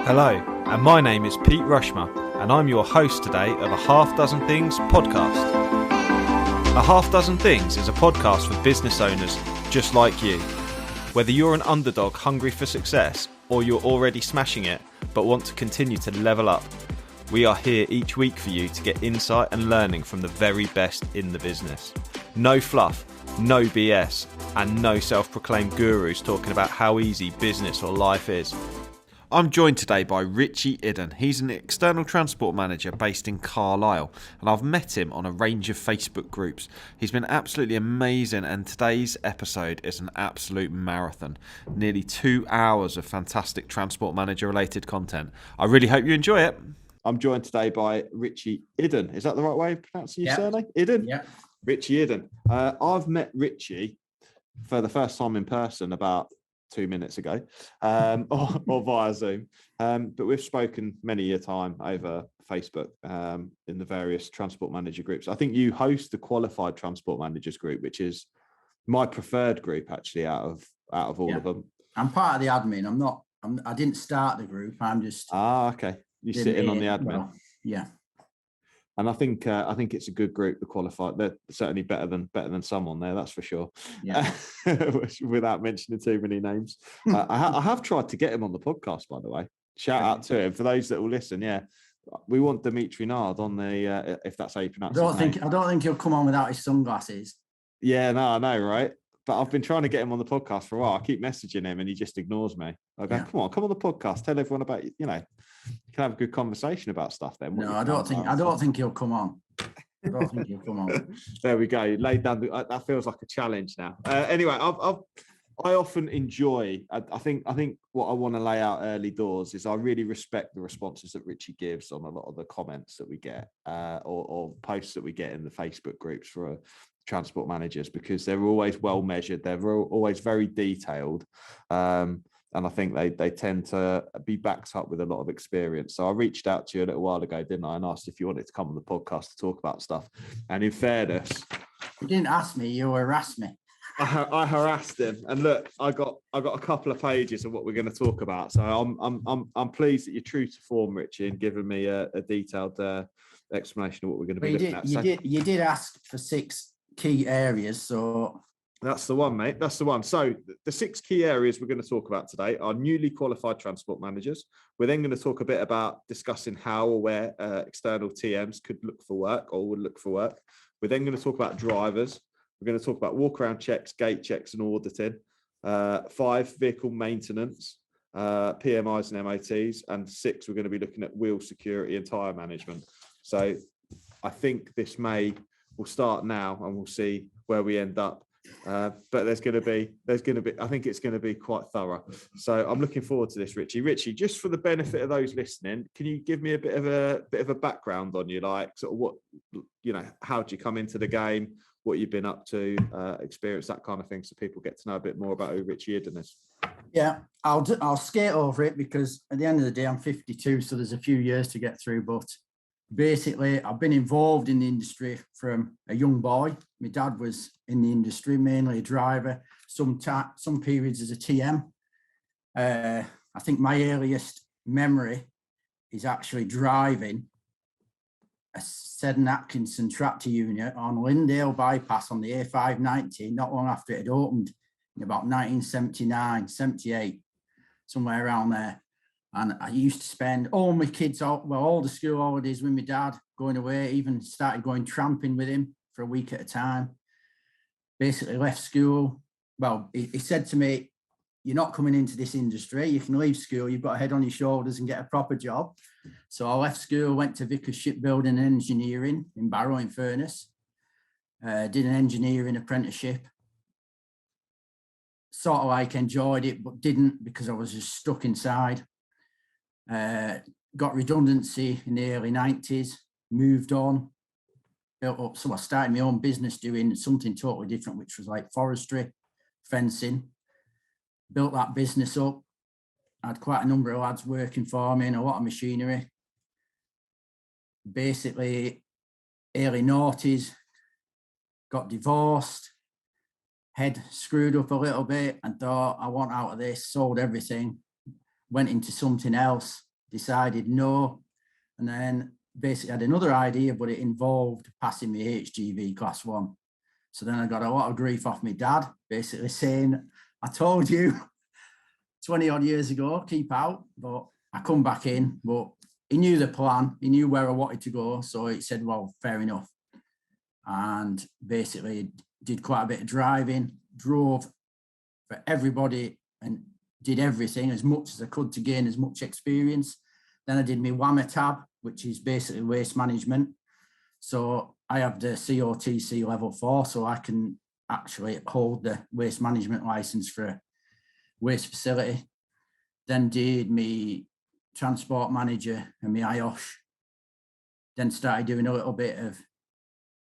Hello, and my name is Pete Rushmer, and I'm your host today of a Half Dozen Things podcast. A Half Dozen Things is a podcast for business owners just like you. Whether you're an underdog hungry for success, or you're already smashing it but want to continue to level up, we are here each week for you to get insight and learning from the very best in the business. No fluff, no BS, and no self-proclaimed gurus talking about how easy business or life is. I'm joined today by Richie Iddon. He's an external transport manager based in Carlisle, and I've met him on a range of Facebook groups. He's been absolutely amazing, and today's episode is an absolute marathon. Nearly 2 hours of fantastic transport manager related content. I really hope you enjoy it. I'm joined today by Richie Iddon. Is that the right way of pronouncing your surname? Iddon? Yeah. Richie Iddon. I've met Richie for the first time in person about 2 minutes ago, or via Zoom. But we've spoken many a time over Facebook in the various transport manager groups. I think you host the Qualified Transport Managers group, which is my preferred group actually out of all of them. I'm part of the admin. I didn't start the group. I'm just okay. You sit in on the admin. Well, yeah. And I think it's a good group, the Qualified. They're certainly better than some on there, that's for sure. Yeah. Without mentioning too many names. I have tried to get him on the podcast, by the way. Shout out to him for those that will listen. Yeah, we want Dimitri Nard on the if that's how you pronounce it. I don't think he'll come on without his sunglasses. Yeah, no, I know, right? But I've been trying to get him on the podcast for a while. I keep messaging him and he just ignores me. I go, come on the podcast. Tell everyone about, you can have a good conversation about stuff then. No, I don't think he'll come on. I don't think he'll come on. There we go. Laid down. That feels like a challenge now. Anyway, I often enjoy, I think what I want to lay out early doors is I really respect the responses that Richie gives on a lot of the comments that we get or posts that we get in the Facebook groups for transport managers, because they're always well measured, they're always very detailed, and I think they tend to be backed up with a lot of experience. So I reached out to you a little while ago, didn't I, and asked if you wanted to come on the podcast to talk about stuff. And in fairness, you didn't ask me, you harassed me. I harassed him, and look, I got a couple of pages of what we're going to talk about. So I'm pleased that you're true to form, Richie, and giving me a detailed explanation of what we're going to be looking at. You did ask for 6 key areas, so that's the one, mate. That's the one. So the 6 key areas we're going to talk about today are newly qualified transport managers. We're then going to talk a bit about discussing how or where external TMs could look for work or would look for work. We're then going to talk about drivers. We're going to talk about walk around checks, gate checks and auditing. 5, vehicle maintenance, PMIs and MOTs, and 6, we're going to be looking at wheel security and tyre management. So I think we'll start now and we'll see where we end up. But there's going to be, I think it's going to be quite thorough. So I'm looking forward to this, Richie. Richie, just for the benefit of those listening, can you give me a bit of a background on you, like sort of what, how did you come into the game, what you've been up to, experience, that kind of thing, so people get to know a bit more about who Richie Iddon is? Yeah, I'll skate over it because at the end of the day, I'm 52, so there's a few years to get through, but basically, I've been involved in the industry from a young boy. My dad was in the industry, mainly a driver, some periods as a TM. I think my earliest memory is actually driving a Seddon Atkinson tractor unit on Lindale bypass on the A590, not long after it had opened in about 1979, 78, somewhere around there. And I used to spend all my kids, all the school holidays with my dad, going away, even started going tramping with him for a week at a time. Basically left school. Well, he said to me, you're not coming into this industry. You can leave school. You've got a head on your shoulders and get a proper job. So I left school, went to Vickers Shipbuilding and Engineering in Barrow in Furness. Did an engineering apprenticeship. Sort of like enjoyed it, but didn't because I was just stuck inside. Got redundancy in the early 90s, moved on, built up. So I started my own business doing something totally different, which was like forestry, fencing. Built that business up. I had quite a number of lads working for me and a lot of machinery. Basically, early noughties, got divorced, head screwed up a little bit and thought, I want out of this, sold everything, went into something else, decided no. And then basically had another idea, but it involved passing my HGV class 1. So then I got a lot of grief off my dad, basically saying, I told you 20 odd years ago, keep out, but I come back in, but he knew the plan. He knew where I wanted to go. So he said, well, fair enough. And basically did quite a bit of driving, drove for everybody and did everything as much as I could to gain as much experience. Then I did my WAMA tab, which is basically waste management. So I have the COTC level 4, so I can actually hold the waste management license for a waste facility. Then did me transport manager and my IOSH. Then started doing a little bit of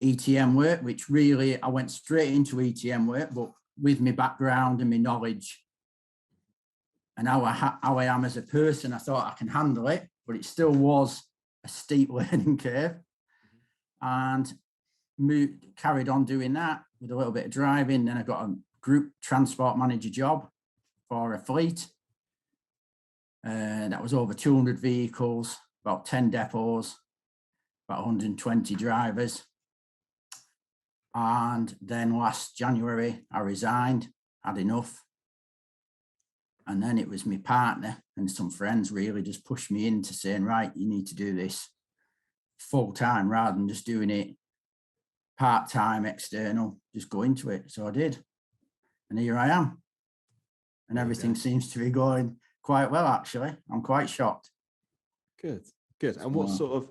ETM work, which really I went straight into ETM work, but with my background and my knowledge and how I am as a person, I thought I can handle it, but it still was a steep learning curve. And carried on doing that with a little bit of driving. Then I got a group transport manager job for a fleet. That was over 200 vehicles, about 10 depots, about 120 drivers. And then last January, I resigned, had enough. And then it was my partner and some friends really just pushed me into saying, right, you need to do this full time rather than just doing it part-time, external, just go into it. So I did. And here I am. And everything seems to be going quite well, actually. I'm quite shocked. Good. And what sort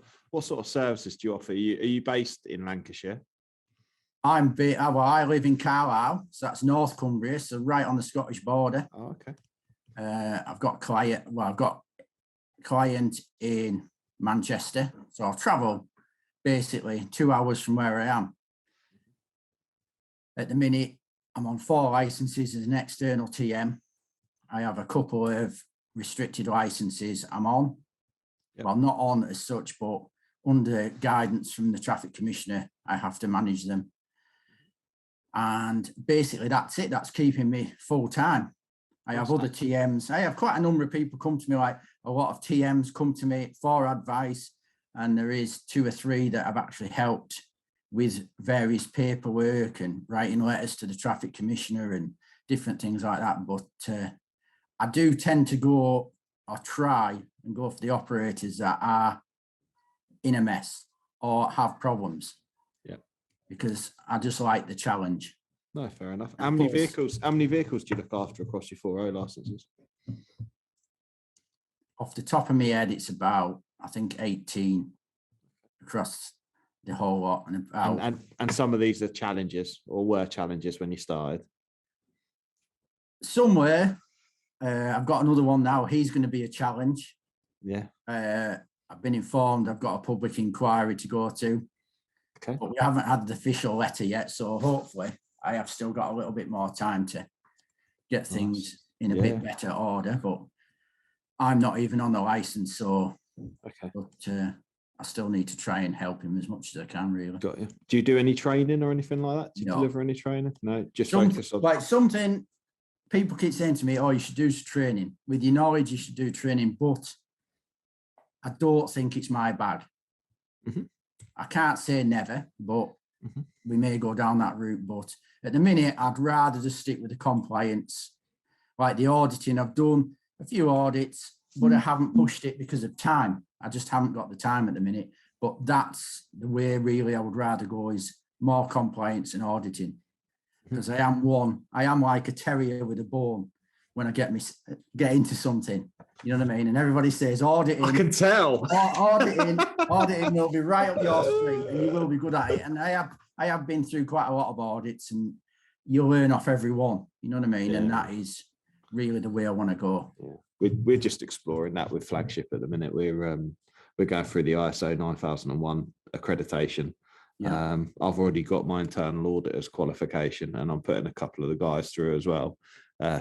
of services do you offer? Are you based in Lancashire? I live in Carlisle, so that's North Cumbria, so right on the Scottish border. Oh, okay. I've got client in Manchester, so I'll travel basically 2 hours from where I am. At the minute, I'm on 4 licenses as an external TM. I have a couple of restricted licenses I'm on. Yep. Well, not on as such, but under guidance from the traffic commissioner, I have to manage them. And basically that's it. That's keeping me full time. I have other TMs. I have quite a number of people come to me, like a lot of TMs come to me for advice. And there is 2 or 3 that I've actually helped with various paperwork and writing letters to the traffic commissioner and different things like that. But I do tend to go or try and go for the operators that are in a mess or have problems. Yeah. Because I just like the challenge. No, fair enough. How many vehicles do you look after across your 4 licenses? Off the top of my head, it's about, I think, 18 across the whole lot. And some of these are challenges or were challenges when you started? Somewhere. I've got another one now. He's going to be a challenge. Yeah. I've been informed I've got a public inquiry to go to. Okay. But we haven't had the official letter yet. So hopefully I have still got a little bit more time to get things in a bit better order. But I'm not even on the license. So, but I still need to try and help him as much as I can, really. Got you. Do you do any training or anything like that? Do you deliver any training? No, just focus on... Like something... People keep saying to me, oh, you should do training. With your knowledge, you should do training, but I don't think it's my bag. Mm-hmm. I can't say never, but we may go down that route. But at the minute, I'd rather just stick with the compliance. Like the auditing, I've done a few audits, but I haven't pushed it because of time. I just haven't got the time at the minute. But that's the way really I would rather go, is more compliance and auditing. Because I am like a terrier with a bone when I get into something, you know what I mean? And everybody says auditing. I can tell. Auditing will be right up your street and you will be good at it. And I have been through quite a lot of audits and you learn off every one, you know what I mean? Yeah. And that is really the way I want to go. Yeah. We're just exploring that with Flagship at the minute. We're going through the ISO 9001 accreditation. Yeah. I've already got my internal auditor's qualification and I'm putting a couple of the guys through as well,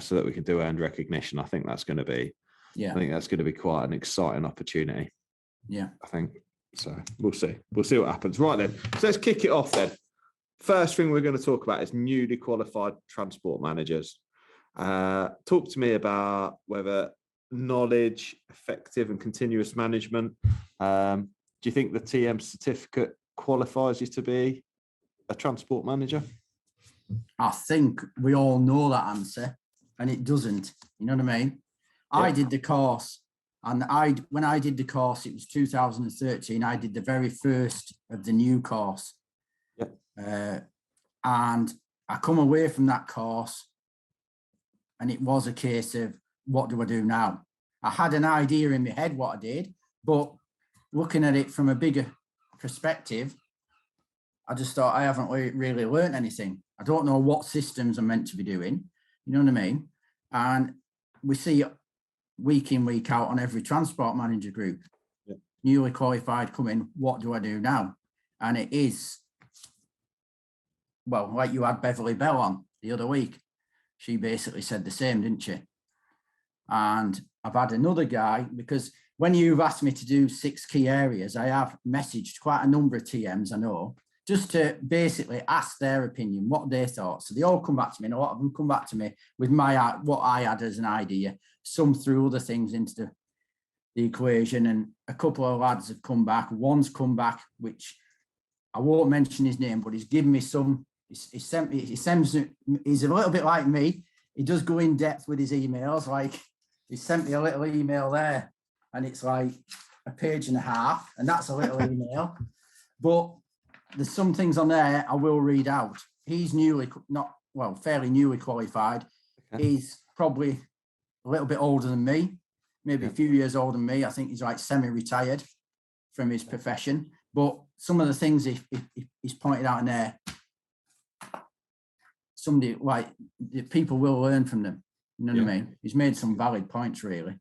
so that we can do earned recognition. I think that's going to be quite an exciting opportunity. Yeah, I think so. We'll see what happens. Right then, so let's kick it off then. First thing we're going to talk about is newly qualified transport managers. Talk to me about whether knowledge, effective and continuous management. Do you think the TM certificate qualifies you to be a transport manager? I think we all know that answer, and it doesn't. You know what I mean? Yeah. I did the course, and when I did the course, it was 2013. I did the very first of the new course. Yeah. And I come away from that course, and it was a case of, what do I do now? I had an idea in my head what I did, but looking at it from a bigger perspective, I just thought I haven't really learned anything. I don't know what systems I'm meant to be doing. You know what I mean? And we see week in, week out on every transport manager group, yeah, newly qualified come in, what do I do now? And it is, well, like you had Beverly Bell on the other week. She basically said the same, didn't she? And I've had another guy, because when you've asked me to do 6 key areas, I have messaged quite a number of TMs I know, just to basically ask their opinion, what they thought. So they all come back to me, and a lot of them come back to me with what I had as an idea. Some threw other things into the equation, and a couple of lads have come back. One's come back, which I won't mention his name, but he's given me some. He's a little bit like me. He does go in depth with his emails. Like, he sent me a little email there, and it's like a page and a half, and that's a little email. But there's some things on there I will read out. He's fairly newly qualified. Okay. He's probably a little bit older than me, maybe a few years older than me. I think he's like semi-retired from his profession. But some of the things he's pointed out in there, somebody like the people will learn from them. You know what I mean? He's made some valid points, really.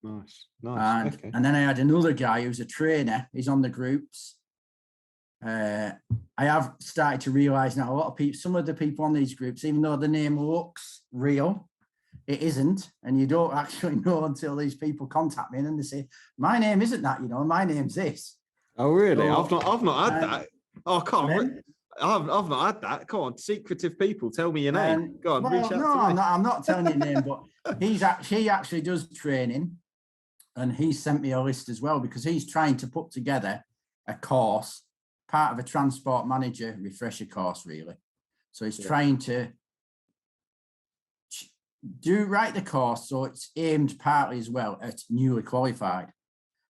Nice. And then I had another guy who's a trainer. He's on the groups. I have started to realise now, a lot of people, some of the people on these groups, even though the name looks real, it isn't, and you don't actually know until these people contact me and then they say, "My name isn't that, my name's this." Oh, really? So, I've not had that. Oh, I can't. I've not had that. Come on, secretive people, tell me your name. Go on, reach out to me. I'm not telling you your name, but he actually does training, and he sent me a list as well, because he's trying to put together a course, part of a transport manager refresher course, really. So he's trying to write the course, so it's aimed partly as well at newly qualified.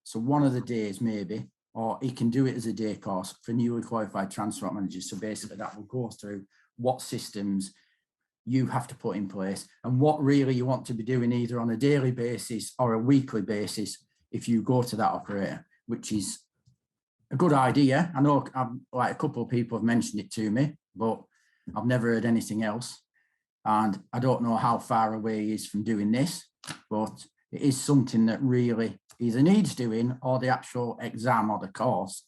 So one of the days maybe, or he can do it as a day course for newly qualified transport managers. So basically that will go through what systems you have to put in place and what really you want to be doing either on a daily basis or a weekly basis if you go to that operator, which is a good idea. I know like a couple of people have mentioned it to me, but I've never heard anything else. And I don't know how far away he is from doing this, but it is something that really either needs doing or the actual exam or the course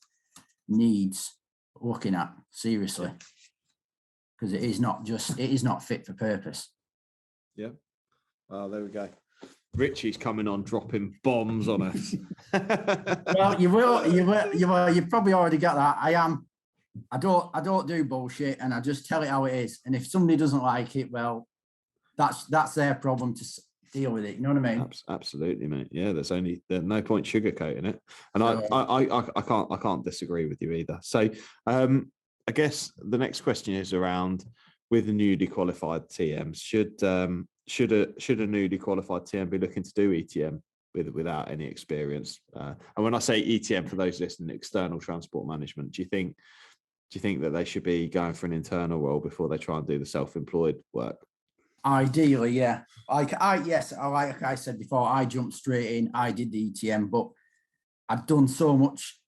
needs looking at seriously, because it is not fit for purpose. Yeah. Well, there we go. Richie's coming on, dropping bombs on us. Well, you've probably already got that. I don't do bullshit, and I just tell it how it is. And if somebody doesn't like it, well, that's their problem to deal with it. You know what I mean? Absolutely, mate. Yeah, there's no point sugarcoating it. And I can't disagree with you either. So I guess the next question is around, with the newly qualified TMs, should a newly qualified TM be looking to do ETM without any experience? And when I say ETM, for those listening, external transport management, do you think that they should be going for an internal role before they try and do the self-employed work? Ideally, yeah. Like I said before, I jumped straight in. I did the ETM, but I've done so much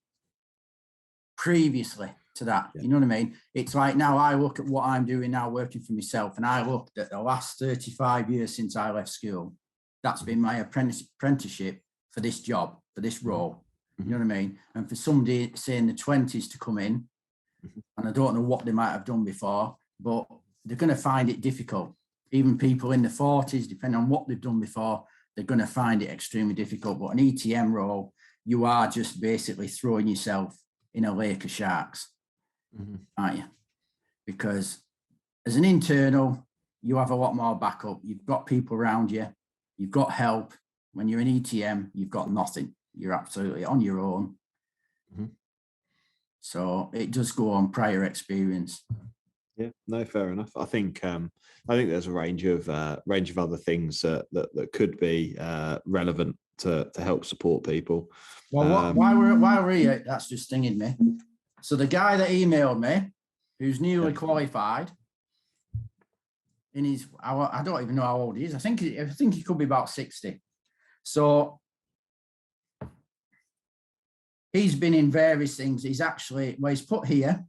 previously to that. Yeah. You know what I mean? It's like now I look at what I'm doing now, working for myself, and I looked at the last 35 years since I left school. That's been my apprenticeship for this job, for this role. You know what I mean? And for somebody, say, in the 20s to come in, and I don't know what they might have done before, but they're going to find it difficult. Even people in the 40s, depending on what they've done before, they're going to find it extremely difficult. But an ETM role, you are just basically throwing yourself in a lake of sharks, aren't you? Because as an internal, you have a lot more backup. You've got people around you. You've got help When you're an ETM, you've got nothing. You're absolutely on your own. Mm-hmm. So it does go on prior experience. Yeah, no, fair enough. I think there's a range of other things that could be relevant to help support people. Well, while we're here, that's just stinging me. So the guy that emailed me, who's newly qualified, I don't even know how old he is. I think he could be about 60. So he's been in various things. He's put here.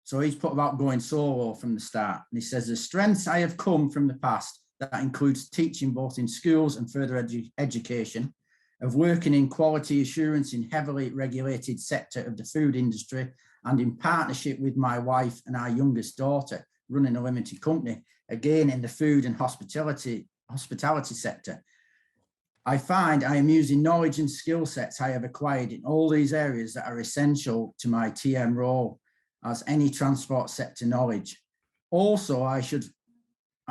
So he's put about going solo from the start. And he says, the strengths I have come from the past, that includes teaching both in schools and further education, of working in quality assurance in heavily regulated sector of the food industry, and in partnership with my wife and our youngest daughter, running a limited company, again in the food and hospitality sector. I find I am using knowledge and skill sets I have acquired in all these areas that are essential to my TM role as any transport sector knowledge. Also, I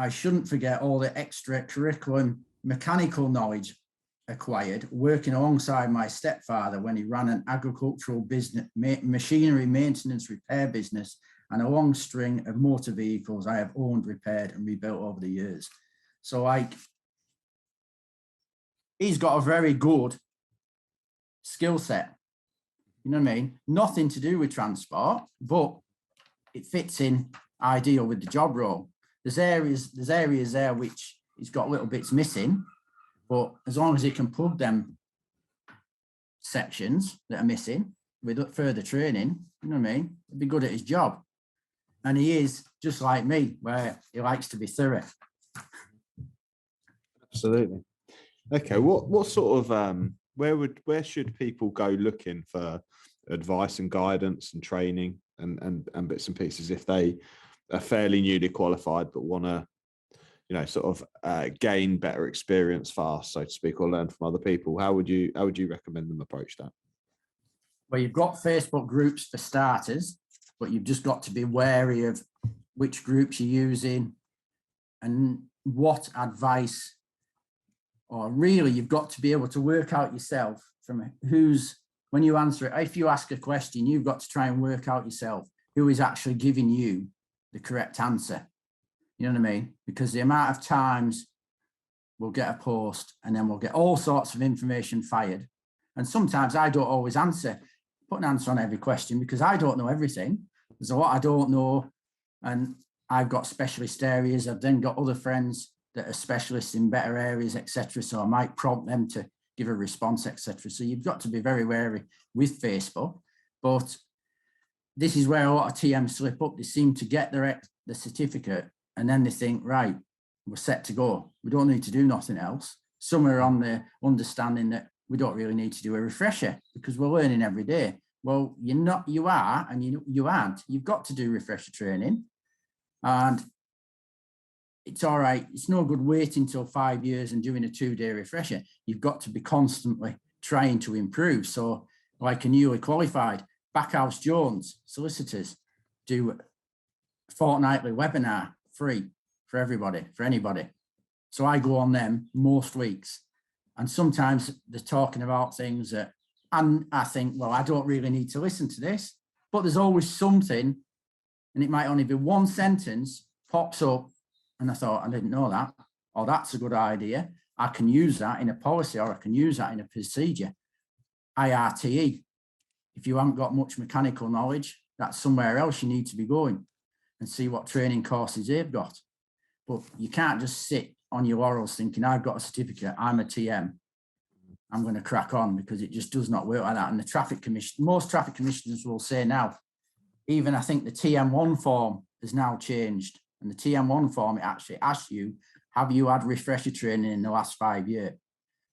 shouldn't forget all the extra curriculum mechanical knowledge acquired working alongside my stepfather when he ran an agricultural business, machinery maintenance repair business, and a long string of motor vehicles I have owned, repaired, and rebuilt over the years. So he's got a very good skill set. You know what I mean? Nothing to do with transport, but it fits in ideal with the job role. There's areas there which he's got little bits missing, but as long as he can plug them sections that are missing with further training, you know what I mean? He'd be good at his job. And he is just like me, where he likes to be thorough. Absolutely. Okay, what sort of where should people go looking for advice and guidance and training and bits and pieces if they are fairly newly qualified but want to, sort of gain better experience fast, so to speak, or learn from other people? How would you recommend them approach that? Well, you've got Facebook groups for starters, but you've just got to be wary of which groups you're using and what advice, or really you've got to be able to work out yourself from when you answer it. If you ask a question, you've got to try and work out yourself who is actually giving you the correct answer. You know what I mean? Because the amount of times we'll get a post and then we'll get all sorts of information fired. And sometimes I don't always put an answer on every question because I don't know everything. There's a lot I don't know. And I've got specialist areas. I've then got other friends that are specialists in better areas, etc. So I might prompt them to give a response, etc. So you've got to be very wary with Facebook. But this is where a lot of TMs slip up. They seem to get the certificate and then they think, right, we're set to go. We don't need to do nothing else. Some are on the understanding that we don't really need to do a refresher because we're learning every day. Well, you are, and you aren't. You've got to do refresher training. And it's all right. It's no good waiting till 5 years and doing a 2-day refresher. You've got to be constantly trying to improve. So like a newly qualified, Backhouse Jones solicitors do a fortnightly webinar free for everybody, for anybody. So I go on them most weeks. And sometimes they're talking about things that, and I think, well, I don't really need to listen to this, but there's always something, and it might only be one sentence pops up. And I thought, I didn't know that. Oh, that's a good idea. I can use that in a policy, or I can use that in a procedure. IRTE. If you haven't got much mechanical knowledge, that's somewhere else you need to be going and see what training courses they've got. But you can't just sit on your laurels thinking, I've got a certificate, I'm a TM, I'm going to crack on, because it just does not work like that. And the traffic commission, most traffic commissioners will say now, even I think the TM1 form has now changed. And the TM1 form, it actually asks you, have you had refresher training in the last 5 years?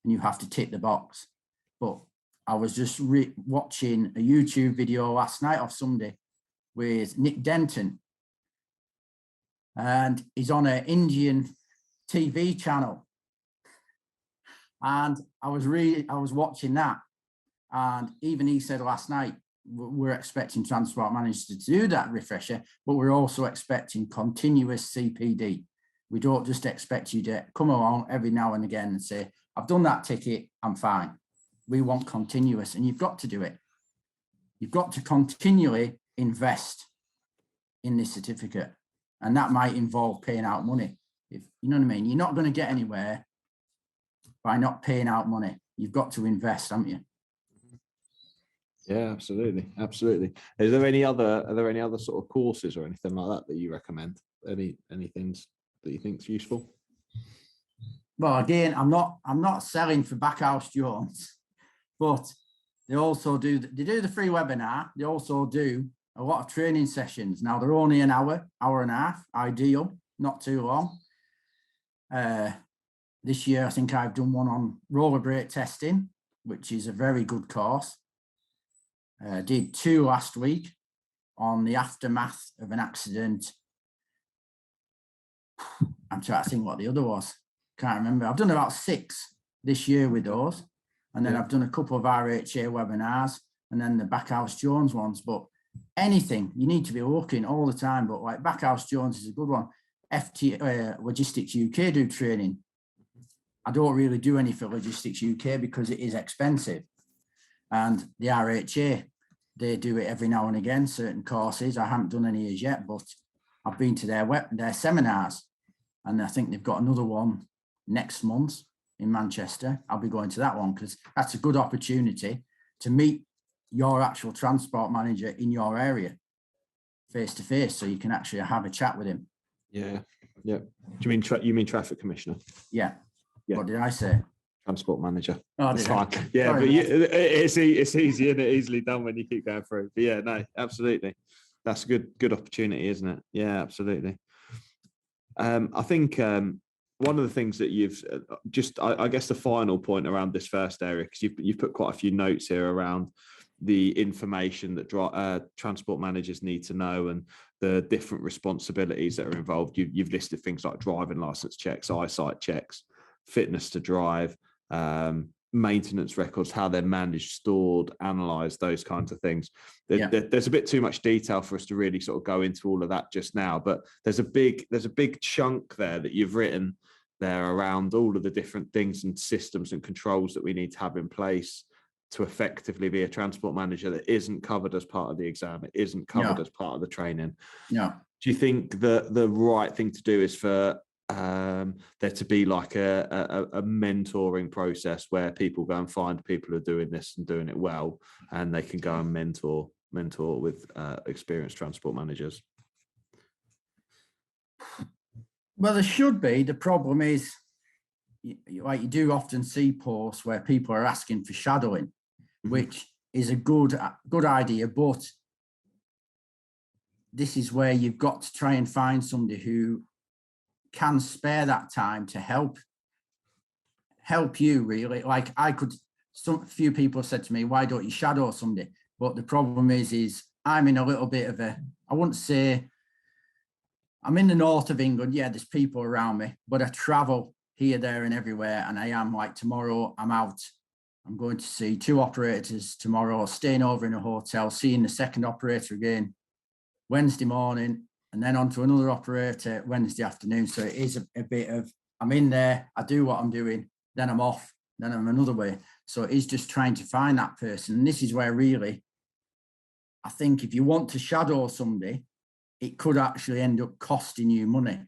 And you have to tick the box. But I was just watching a YouTube video last night off Sunday with Nick Denton. And he's on an Indian TV channel. And I was watching that. And even he said last night, we're expecting transport managers to do that refresher, but we're also expecting continuous CPD. We don't just expect you to come along every now and again and say, I've done that ticket, I'm fine. We want continuous, and you've got to do it. You've got to continually invest in this certificate. And that might involve paying out money. If you know what I mean, you're not going to get anywhere by not paying out money. You've got to invest, haven't you? Yeah, absolutely. Absolutely. Are there any other sort of courses or anything like that you recommend? Any things that you think is useful? Well, again, I'm not selling for Backhouse Jones, but they also do the free webinar. They also do a lot of training sessions. Now they're only an hour and a half, ideal, not too long. This year, I think I've done one on roller brake testing, which is a very good course. Did 2 last week on the aftermath of an accident. I'm trying to think what the other was. Can't remember. I've done about 6 this year with those. And then I've done a couple of RHA webinars and then the Backhouse Jones ones. But anything, you need to be looking all the time. But like Backhouse Jones is a good one. Logistics UK do training. I don't really do any for Logistics UK because it is expensive. And the RHA, they do it every now and again, certain courses. I haven't done any as yet, but I've been to their seminars. And I think they've got another one next month in Manchester. I'll be going to that one because that's a good opportunity to meet your actual transport manager in your area face to face, so you can actually have a chat with him. Yeah. Do you mean traffic commissioner? Yeah. What did I say? Transport manager. Oh, that's fine. Yeah, sorry, but it's easy and easily done when you keep going through. But yeah, no, absolutely. That's a good opportunity, isn't it? Yeah, absolutely. I think one of the things that you've I guess the final point around this first area, because you've put quite a few notes here around the information that transport managers need to know and the different responsibilities that are involved. You've listed things like driving license checks, eyesight checks, fitness to drive, maintenance records, how they're managed, stored, analysed, those kinds of things. There's a bit too much detail for us to really sort of go into all of that just now, but there's a big chunk there that you've written there around all of the different things and systems and controls that we need to have in place to effectively be a transport manager that isn't covered as part of the exam, it isn't covered as part of the training. No. Do you think that the right thing to do is for there to be like a mentoring process where people go and find people who are doing this and doing it well, and they can go and mentor with experienced transport managers? Well, there should be. The problem is, like you do often see posts where people are asking for shadowing, which is a good idea, but this is where you've got to try and find somebody who can spare that time to help you, really. Like few people have said to me, why don't you shadow somebody? But the problem is I'm in a little bit of I wouldn't say, I'm in the north of England. Yeah, there's people around me, but I travel here, there and everywhere. And I am, like, tomorrow I'm out. I'm going to see 2 operators tomorrow, staying over in a hotel, seeing the second operator again Wednesday morning, and then on to another operator Wednesday afternoon. So it is a bit of, I'm in there, I do what I'm doing, then I'm off, then I'm another way. So it is just trying to find that person. And this is where really, I think if you want to shadow somebody, it could actually end up costing you money.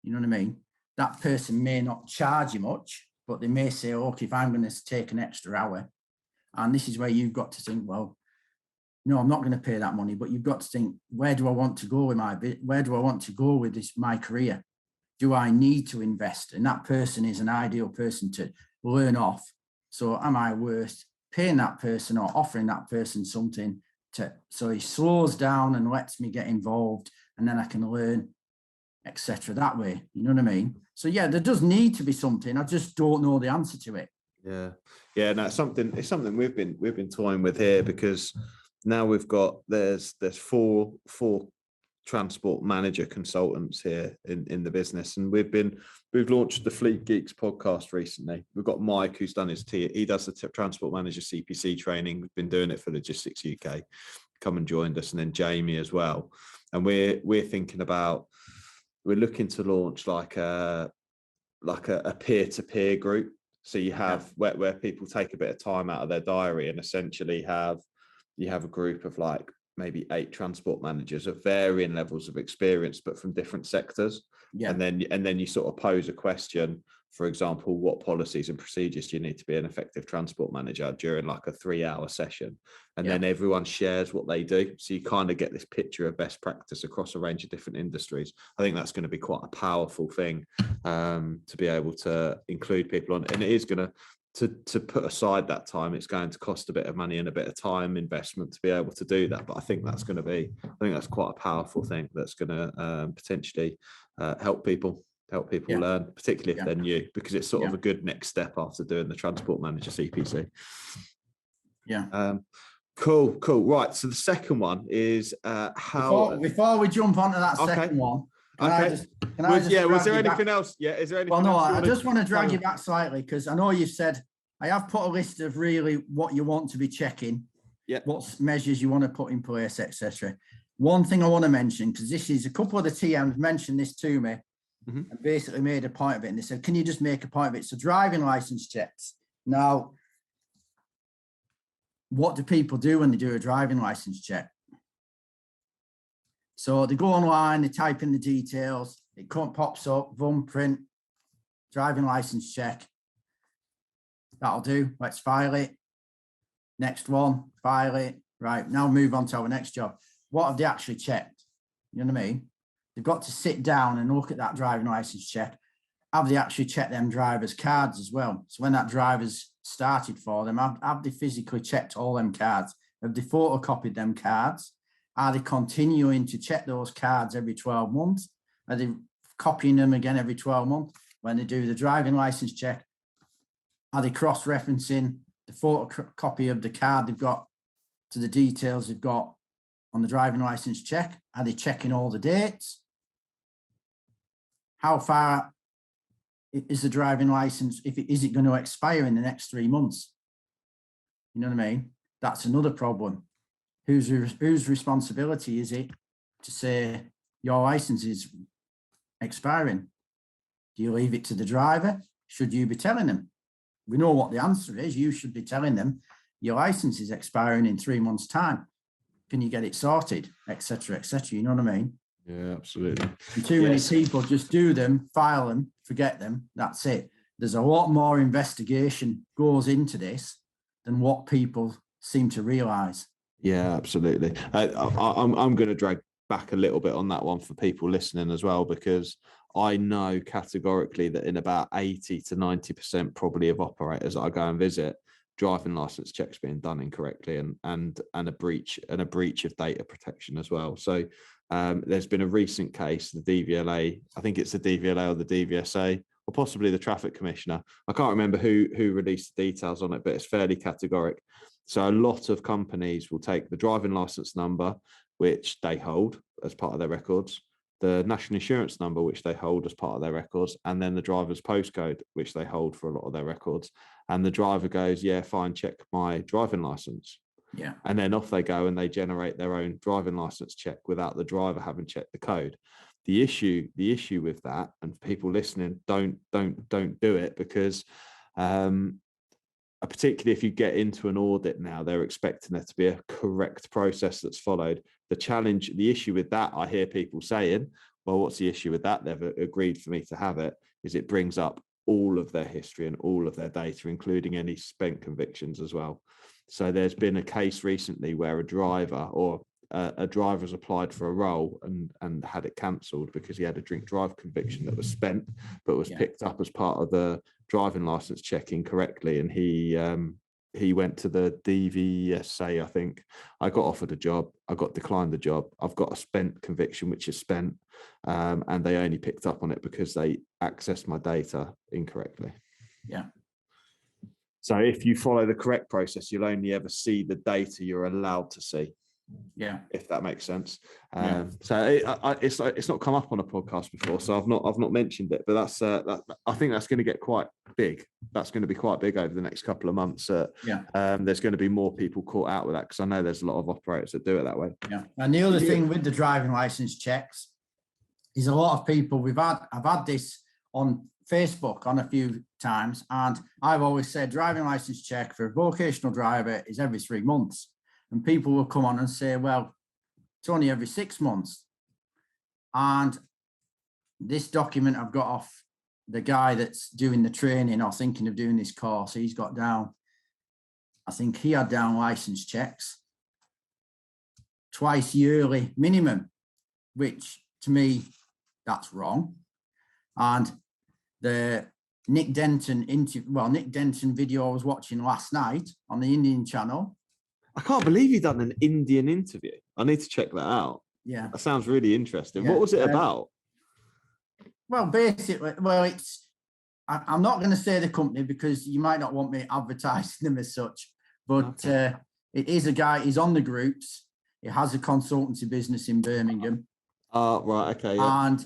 You know what I mean? That person may not charge you much, but they may say, okay, if I'm going to take an extra hour, and this is where you've got to think, well, no, I'm not going to pay that money, but you've got to think, where do I want to go with this, my career? Do I need to invest? And that person is an ideal person to learn off. So am I worth paying that person or offering that person something so he slows down and lets me get involved, and then I can learn, etc. that way. You know what I mean? So yeah, there does need to be something. I just don't know the answer to it. Yeah. No, it's something we've been toying with here, because now there's 4 transport manager consultants here in the business, and we've launched the Fleet Geeks podcast recently. We've got Mike, who's done he does the transport manager CPC training. We've been doing it for Logistics UK, come and joined us, and then Jamie as well. And we're thinking about looking to launch like a peer-to-peer group. So you have where people take a bit of time out of their diary and essentially you have a group of like maybe 8 transport managers of varying levels of experience, but from different sectors. Yeah. And then you sort of pose a question. For example, what policies and procedures do you need to be an effective transport manager during like a 3-hour session? And then everyone shares what they do. So you kind of get this picture of best practice across a range of different industries. I think that's going to be quite a powerful thing to be able to include people on. And it is going to put aside that time. It's going to cost a bit of money and a bit of time investment to be able to do that. But I think that's quite a powerful thing that's going to potentially help people learn, particularly if they're new, because it's sort of a good next step after doing the transport manager CPC. Cool. Right. So the second one is how. Before we jump onto that second one, was there anything else? Yeah, is there anything else? Well, no, I just want to drag you back slightly, because I know you've said I have put a list of really what you want to be checking, what measures you want to put in place, etc. One thing I want to mention, because this is a couple of the TMs mentioned this to me. And basically made a point of it, and they said, can you just make a point of it? So driving license checks. Now, what do people do when they do a driving license check? So they go online, they type in the details, it pops up, print, driving license check. That'll do. Let's file it. Next one, file it. Right, now move on to our next job. What have they actually checked? You know what I mean? They've got to sit down and look at that driving license check. Have they actually checked them drivers' cards as well? So when that driver's started for them, have they physically checked all them cards? Have they photocopied them cards? Are they continuing to check those cards every 12 months? Are they copying them again every 12 months? When they do the driving license check, are they cross-referencing the photocopy of the card they've got to the details they've got on the driving license check? Are they checking all the dates? How far is the driving license? Is it going to expire in the next 3 months? You know what I mean? That's another problem. Whose responsibility is it to say your license is expiring? Do you leave it to the driver? Should you be telling them? We know what the answer is. You should be telling them your license is expiring in 3 months' time. Can you get it sorted, etc., etc.? You know what I mean? Yeah, absolutely. And too many people just do them, file them, forget them. That's it. There's a lot more investigation goes into this than what people seem to realise. Yeah, absolutely. I'm going to drag back a little bit on that one for people listening as well, because I know categorically that in about 80 to 90% probably of operators that I go and visit, driving license checks being done incorrectly and a breach of data protection as well. So there's been a recent case, the DVLA, I think it's the DVLA or the DVSA, or possibly the traffic commissioner. I can't remember who released the details on it, but it's fairly categoric. So a lot of companies will take the driving license number, which they hold as part of their records, the national insurance number, which they hold as part of their records, and then the driver's postcode, which they hold for a lot of their records. And the driver goes, yeah, fine, check my driving license. Yeah. And then off they go and they generate their own driving license check without the driver having checked the code. The issue with that, and people listening, don't do it, because particularly if you get into an audit now, they're expecting there to be a correct process that's followed. The issue with that, I hear people saying, well, what's the issue with that? They've agreed for me to have it, is it brings up all of their history and all of their data, including any spent convictions as well. So there's been a case recently where a driver's applied for a role and had it cancelled because he had a drink drive conviction that was spent, but was picked up as part of the driving license check incorrectly. And he went to the DVSA, I think. I got offered a job. I got declined the job. I've got a spent conviction, which is spent. And they only picked up on it because they accessed my data incorrectly. Yeah. So if you follow the correct process, you'll only ever see the data you're allowed to see. Yeah, if that makes sense. So it's not come up on a podcast before, so I've not mentioned it, but that's I think that's going to get quite big. That's going to be quite big over the next couple of months. There's going to be more people caught out with that, because I know there's a lot of operators that do it that way. Yeah, and the other thing with the driving license checks is a lot of people. I've had this on Facebook on a few times, and I've always said driving license check for a vocational driver is every 3 months. And people will come on and say, well, it's only every 6 months. And this document I've got off the guy that's doing the training or thinking of doing this course, he's got down, I think he had down license checks twice yearly minimum, which to me, that's wrong. And the Nick Denton video I was watching last night on the Indian channel. I can't believe you've done an Indian interview. I need to check that out. Yeah. That sounds really interesting. Yeah. What was it about? Well, basically, I'm not going to say the company because you might not want me advertising them as such, but okay. It is a guy, he's on the groups. He has a consultancy business in Birmingham. Right, okay. Yeah. And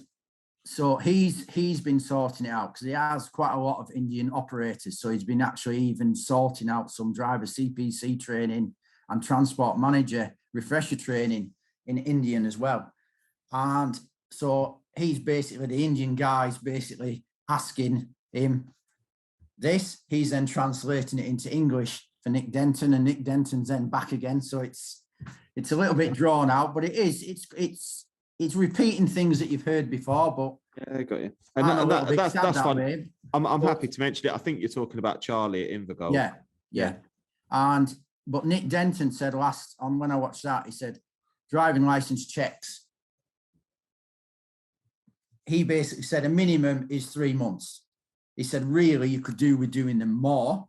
so he's been sorting it out because he has quite a lot of Indian operators. So he's been actually even sorting out some driver CPC training and transport manager refresher training in Indian as well. And so he's basically, the Indian guy's basically asking him this. He's then translating it into English for Nick Denton, and Nick Denton's then back again. So it's a little bit drawn out, but it's repeating things that you've heard before, but yeah, I got you. And that's fun. I'm happy to mention it. I think you're talking about Charlie at Invergold. Yeah. But Nick Denton said when I watched that, he said driving license checks. He basically said a minimum is 3 months. He said really you could do with doing them more,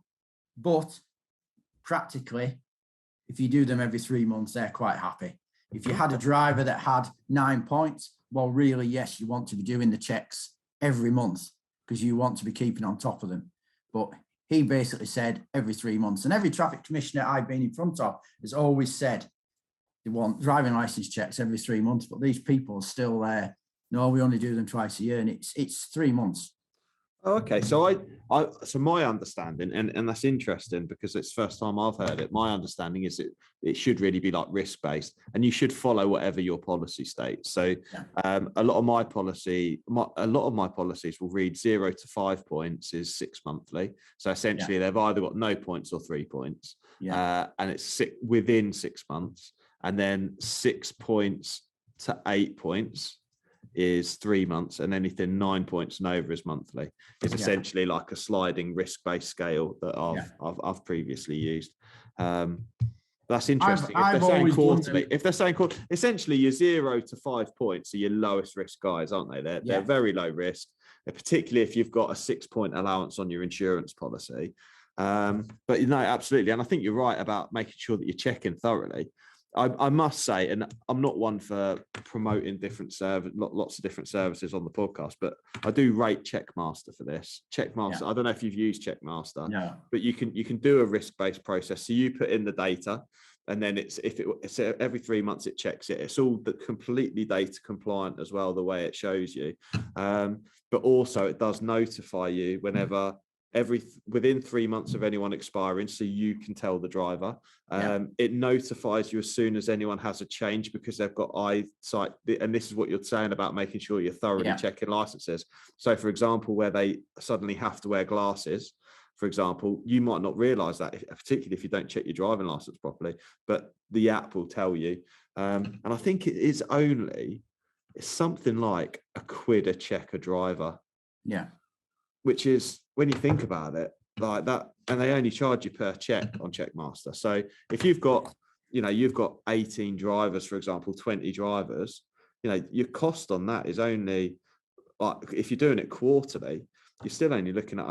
but practically, if you do them every 3 months, they're quite happy. If you had a driver that had 9 points, well, really, yes, you want to be doing the checks every month because you want to be keeping on top of them. But he basically said every 3 months. And every traffic commissioner I've been in front of has always said they want driving license checks every 3 months. But these people are still there. No, we only do them twice a year, and it's 3 months. Oh, okay. So so my understanding, and that's interesting because it's the first time I've heard it. My understanding is it should really be like risk-based, and you should follow whatever your policy states. So a lot of my policies will read 0 to 5 points is 6 monthly. So essentially they've either got no points or 3 points. And it's within 6 months, and then 6 points to 8 points is 3 months, and anything 9 points and over is monthly. It's essentially like a sliding risk-based scale that I've previously used. That's interesting. If they're saying quarterly, essentially your 0 to 5 points are your lowest risk guys, aren't they? They're very low risk, particularly if you've got a 6 point allowance on your insurance policy. But absolutely, and I think you're right about making sure that you're checking thoroughly. I must say, and I'm not one for promoting lots of different services on the podcast, but I do rate Checkmaster for this. Checkmaster, I don't know if you've used Checkmaster, but you can do a risk-based process. So you put in the data, and then it's every 3 months it checks it. It's all completely data compliant as well, the way it shows you. But also it does notify you whenever within 3 months of anyone expiring, so you can tell the driver. It notifies you as soon as anyone has a change because they've got eyesight, and this is what you're saying about making sure you're thoroughly checking licenses. So for example, where they suddenly have to wear glasses, for example, you might not realize that, particularly if you don't check your driving license properly, but the app will tell you. And I think it's something like £1 a check a driver. Which is, when you think about it, like that, and they only charge you per check on Checkmaster. So if you've got 18 drivers, for example, 20 drivers, your cost on that is only, like, if you're doing it quarterly, you're still only looking at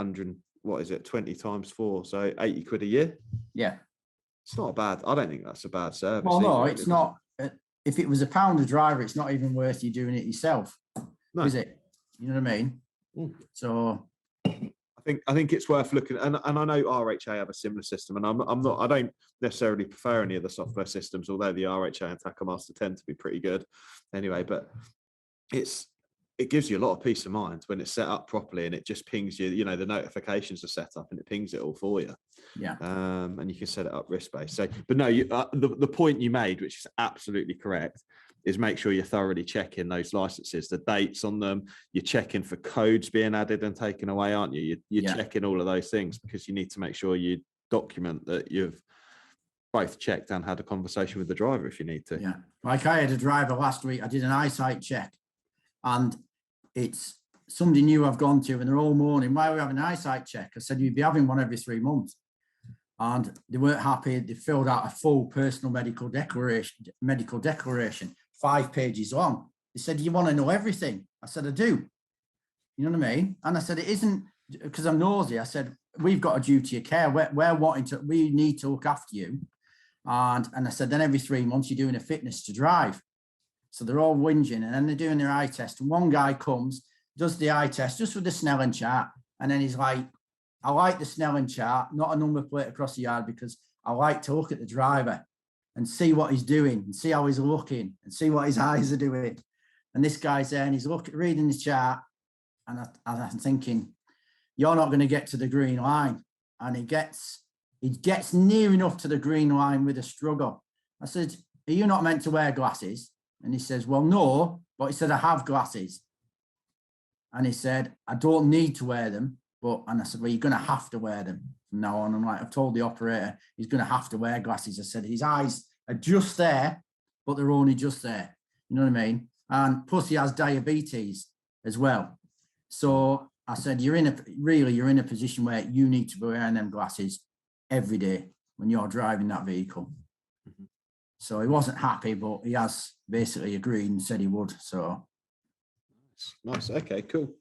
20 times 4, so £80 a year. It's not bad. I don't think that's a bad service. Well, no, it's not. If it was £1 a driver, it's not even worth you doing it yourself, is it? You know what I mean? So I think it's worth looking, and I know RHA have a similar system, and I don't necessarily prefer any of the software systems, although the RHA and Checkmaster tend to be pretty good anyway. But it gives you a lot of peace of mind when it's set up properly, and it just pings you. The notifications are set up, and it pings it all for you. And you can set it up risk based. So, but no, the point you made, which is absolutely correct, is make sure you're thoroughly checking those licenses, the dates on them. You're checking for codes being added and taken away, aren't you? You're checking all of those things, because you need to make sure you document that you've both checked and had a conversation with the driver if you need to. Yeah. Like I had a driver last week, I did an eyesight check, and it's somebody new I've gone to, and they're all mourning, why are we having an eyesight check? I said, you'd be having one every 3 months. And they weren't happy. They filled out a full personal medical declaration, 5 pages long. They said, you want to know everything? I said, I do. You know what I mean? And I said, it isn't because I'm nosy. I said, we've got a duty of care. We need to look after you. And I said, then every 3 months you're doing a fitness to drive. So they're all whinging, and then they're doing their eye test. And one guy comes, does the eye test just with the Snellen chart. And then he's like, I like the Snellen chart, not a number plate across the yard, because I like to look at the driver and see what he's doing and see how he's looking and see what his eyes are doing. And this guy's there and he's reading his chart. And I'm thinking, you're not going to get to the green line. And he gets near enough to the green line with a struggle. I said, are you not meant to wear glasses? And he says, well, no, but he said, I have glasses. And he said, I don't need to wear them. And I said, well, you're going to have to wear them from now on. I'm like, I've told the operator he's going to have to wear glasses. I said, his eyes are just there, but they're only just there. You know what I mean? And plus he has diabetes as well. So I said, you're in a position where you need to be wearing them glasses every day when you're driving that vehicle. Mm-hmm. So he wasn't happy, but he has basically agreed and said he would. So nice. Okay, cool.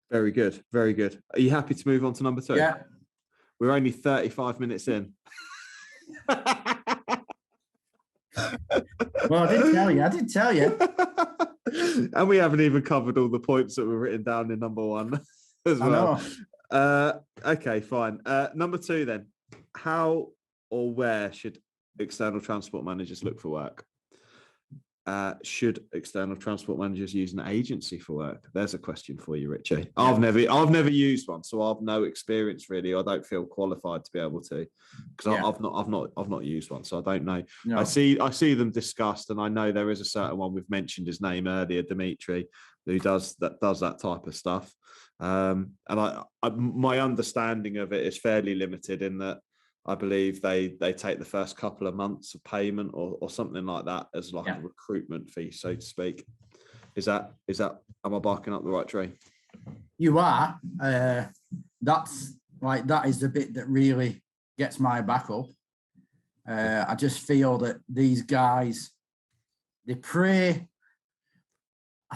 Very good. Very good. Are you happy to move on to number 2? Yeah. We're only 35 minutes in. Well, I did tell you. And we haven't even covered all the points that were written down in number 1 as well. Okay, fine. Number 2 then. How or where should external transport managers look for work? Should external transport managers use an agency for work? There's a question for you, Richie. I've never used one, so I've no experience really. I don't feel qualified to be able to, because I've not used one, so I don't know. No. I see them discussed, and I know there is a certain one. We've mentioned his name earlier, Dimitri, who does that type of stuff. And my understanding of it is fairly limited in that I believe they take the first couple of months of payment or something like that as like a recruitment fee, so to speak. Is that am I barking up the right tree? You are. That's like, that is the bit that really gets my back up. I just feel that these guys, I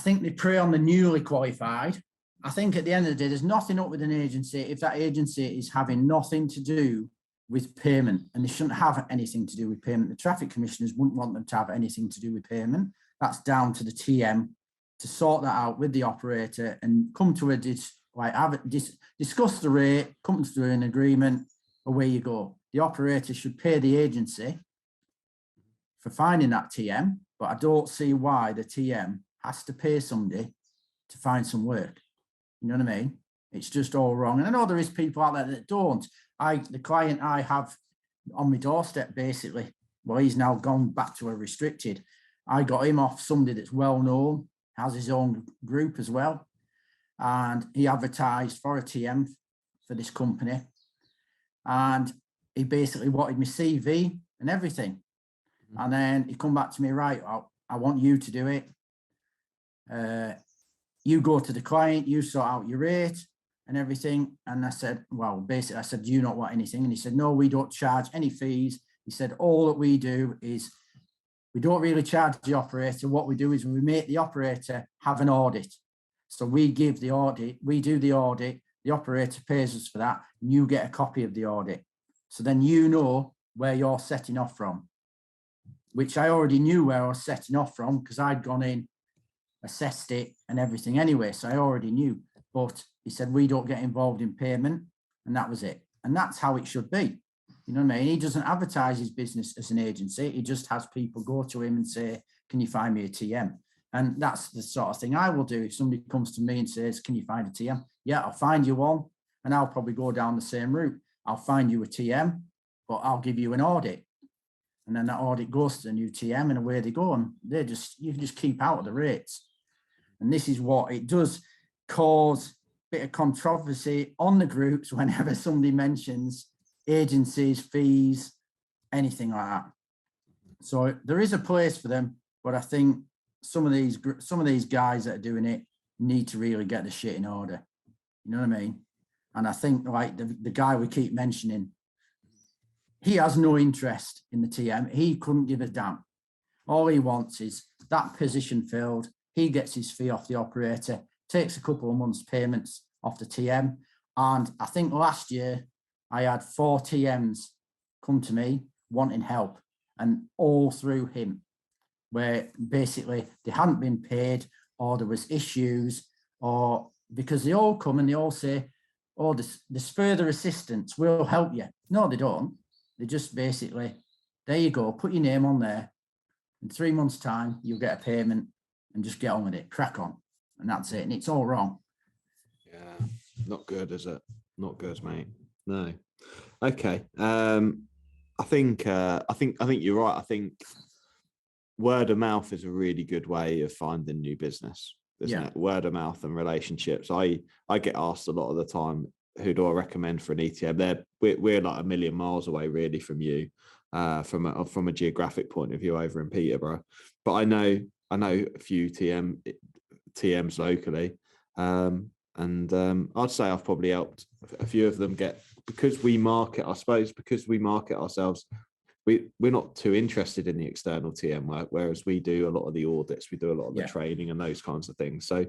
think they prey on the newly qualified. I think at the end of the day, there's nothing up with an agency if that agency is having nothing to do with payment, and they shouldn't have anything to do with payment. The traffic commissioners wouldn't want them to have anything to do with payment. That's down to the TM to sort that out with the operator and come to discuss the rate, come to an agreement, away you go. The operator should pay the agency for finding that TM, but I don't see why the TM has to pay somebody to find some work. You know what I mean? It's just all wrong. And I know there is people out there that don't. The client I have on my doorstep, basically, well, he's now gone back to a restricted. I got him off somebody that's well known, has his own group as well. And he advertised for a TM for this company. And he basically wanted my CV and everything. And then he come back to me, right, I want you to do it. You go to the client, you sort out your rate and everything. And I said, well, basically, I said, do you not want anything? And he said, no, we don't charge any fees. He said, all that we do is we don't really charge the operator. What we do is we make the operator have an audit. So we give the audit, we do the audit, the operator pays us for that, and you get a copy of the audit. So then you know where you're setting off from, which I already knew where I was setting off from because I'd gone in, assessed it and everything anyway. So I already knew. But he said, we don't get involved in payment. And that was it. And that's how it should be. You know what I mean? He doesn't advertise his business as an agency. He just has people go to him and say, can you find me a TM? And that's the sort of thing I will do. If somebody comes to me and says, can you find a TM? Yeah, I'll find you one. And I'll probably go down the same route. I'll find you a TM, but I'll give you an audit. and then that audit goes to the new TM, and away they go, and you can just keep out of the rates. And this is what it does cause a bit of controversy on the groups whenever somebody mentions agencies, fees, anything like that. So there is a place for them, but I think some of these guys that are doing it need to really get the shit in order. You know what I mean? And I think like the guy we keep mentioning, he has no interest in the TM. He couldn't give a damn. All he wants is that position filled. He gets his fee off the operator, takes a couple of months payments off the TM. And I think last year I had 4 TMs come to me wanting help, and all through him, where basically they hadn't been paid, or there was issues, or because they all come and they all say, oh, this further assistance will help you. No, they don't. They just basically, there you go, put your name on there. In 3 months' time, you'll get a payment and just get on with it, crack on. And that's it. And it's all wrong. Yeah, not good, is it? Not good, mate. No. Okay. I think you're right. I think word of mouth is a really good way of finding new business, isn't it? Word of mouth and relationships. I get asked a lot of the time, who do I recommend for an ETM? We're like a million miles away, really, from you, from a geographic point of view over in Peterborough. But I know a few TMs locally, and I'd say I've probably helped a few of them get, because we market ourselves. We're not too interested in the external TM work, whereas we do a lot of the audits, we do a lot of the training and those kinds of things. So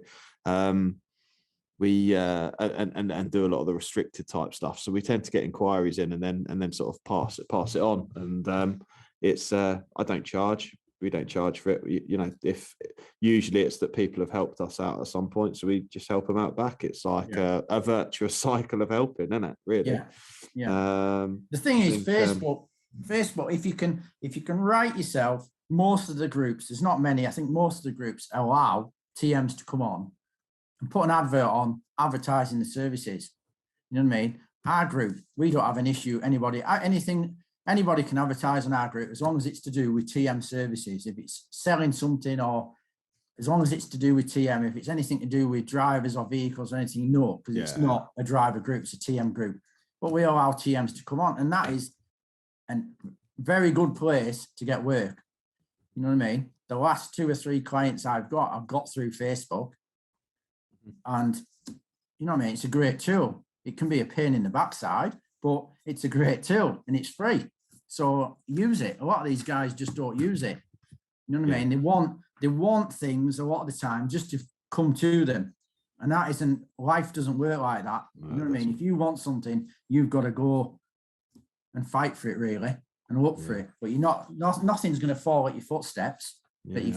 we and do a lot of the restricted type stuff. So we tend to get inquiries in and then sort of pass it on. And it's I don't charge. We don't charge for it. You know, if usually it's that people have helped us out at some point, so we just help them out back. It's like a virtuous cycle of helping, isn't it? Really. Yeah. The thing is, Facebook, if you can write yourself, most of the groups, there's not many, I think most of the groups allow TMs to come on and put an advert on advertising the services. You know what I mean? Our group, we don't have an issue. Anybody can advertise on our group as long as it's to do with TM services. If it's selling something, or as long as it's to do with TM, if it's anything to do with drivers or vehicles or anything, no, because it's not a driver group, it's a TM group. But we allow TMs to come on, and that is a very good place to get work. You know what I mean? The last 2 or 3 clients I've got through Facebook, and you know what I mean? It's a great tool. It can be a pain in the backside, but it's a great tool and it's free. So use it. A lot of these guys just don't use it. You know what I mean? They want things a lot of the time just to come to them. And that isn't, life doesn't work like that. You know what I mean? If you want something, you've got to go and fight for it, really, and look for it. But nothing's going to fall at your footsteps, at your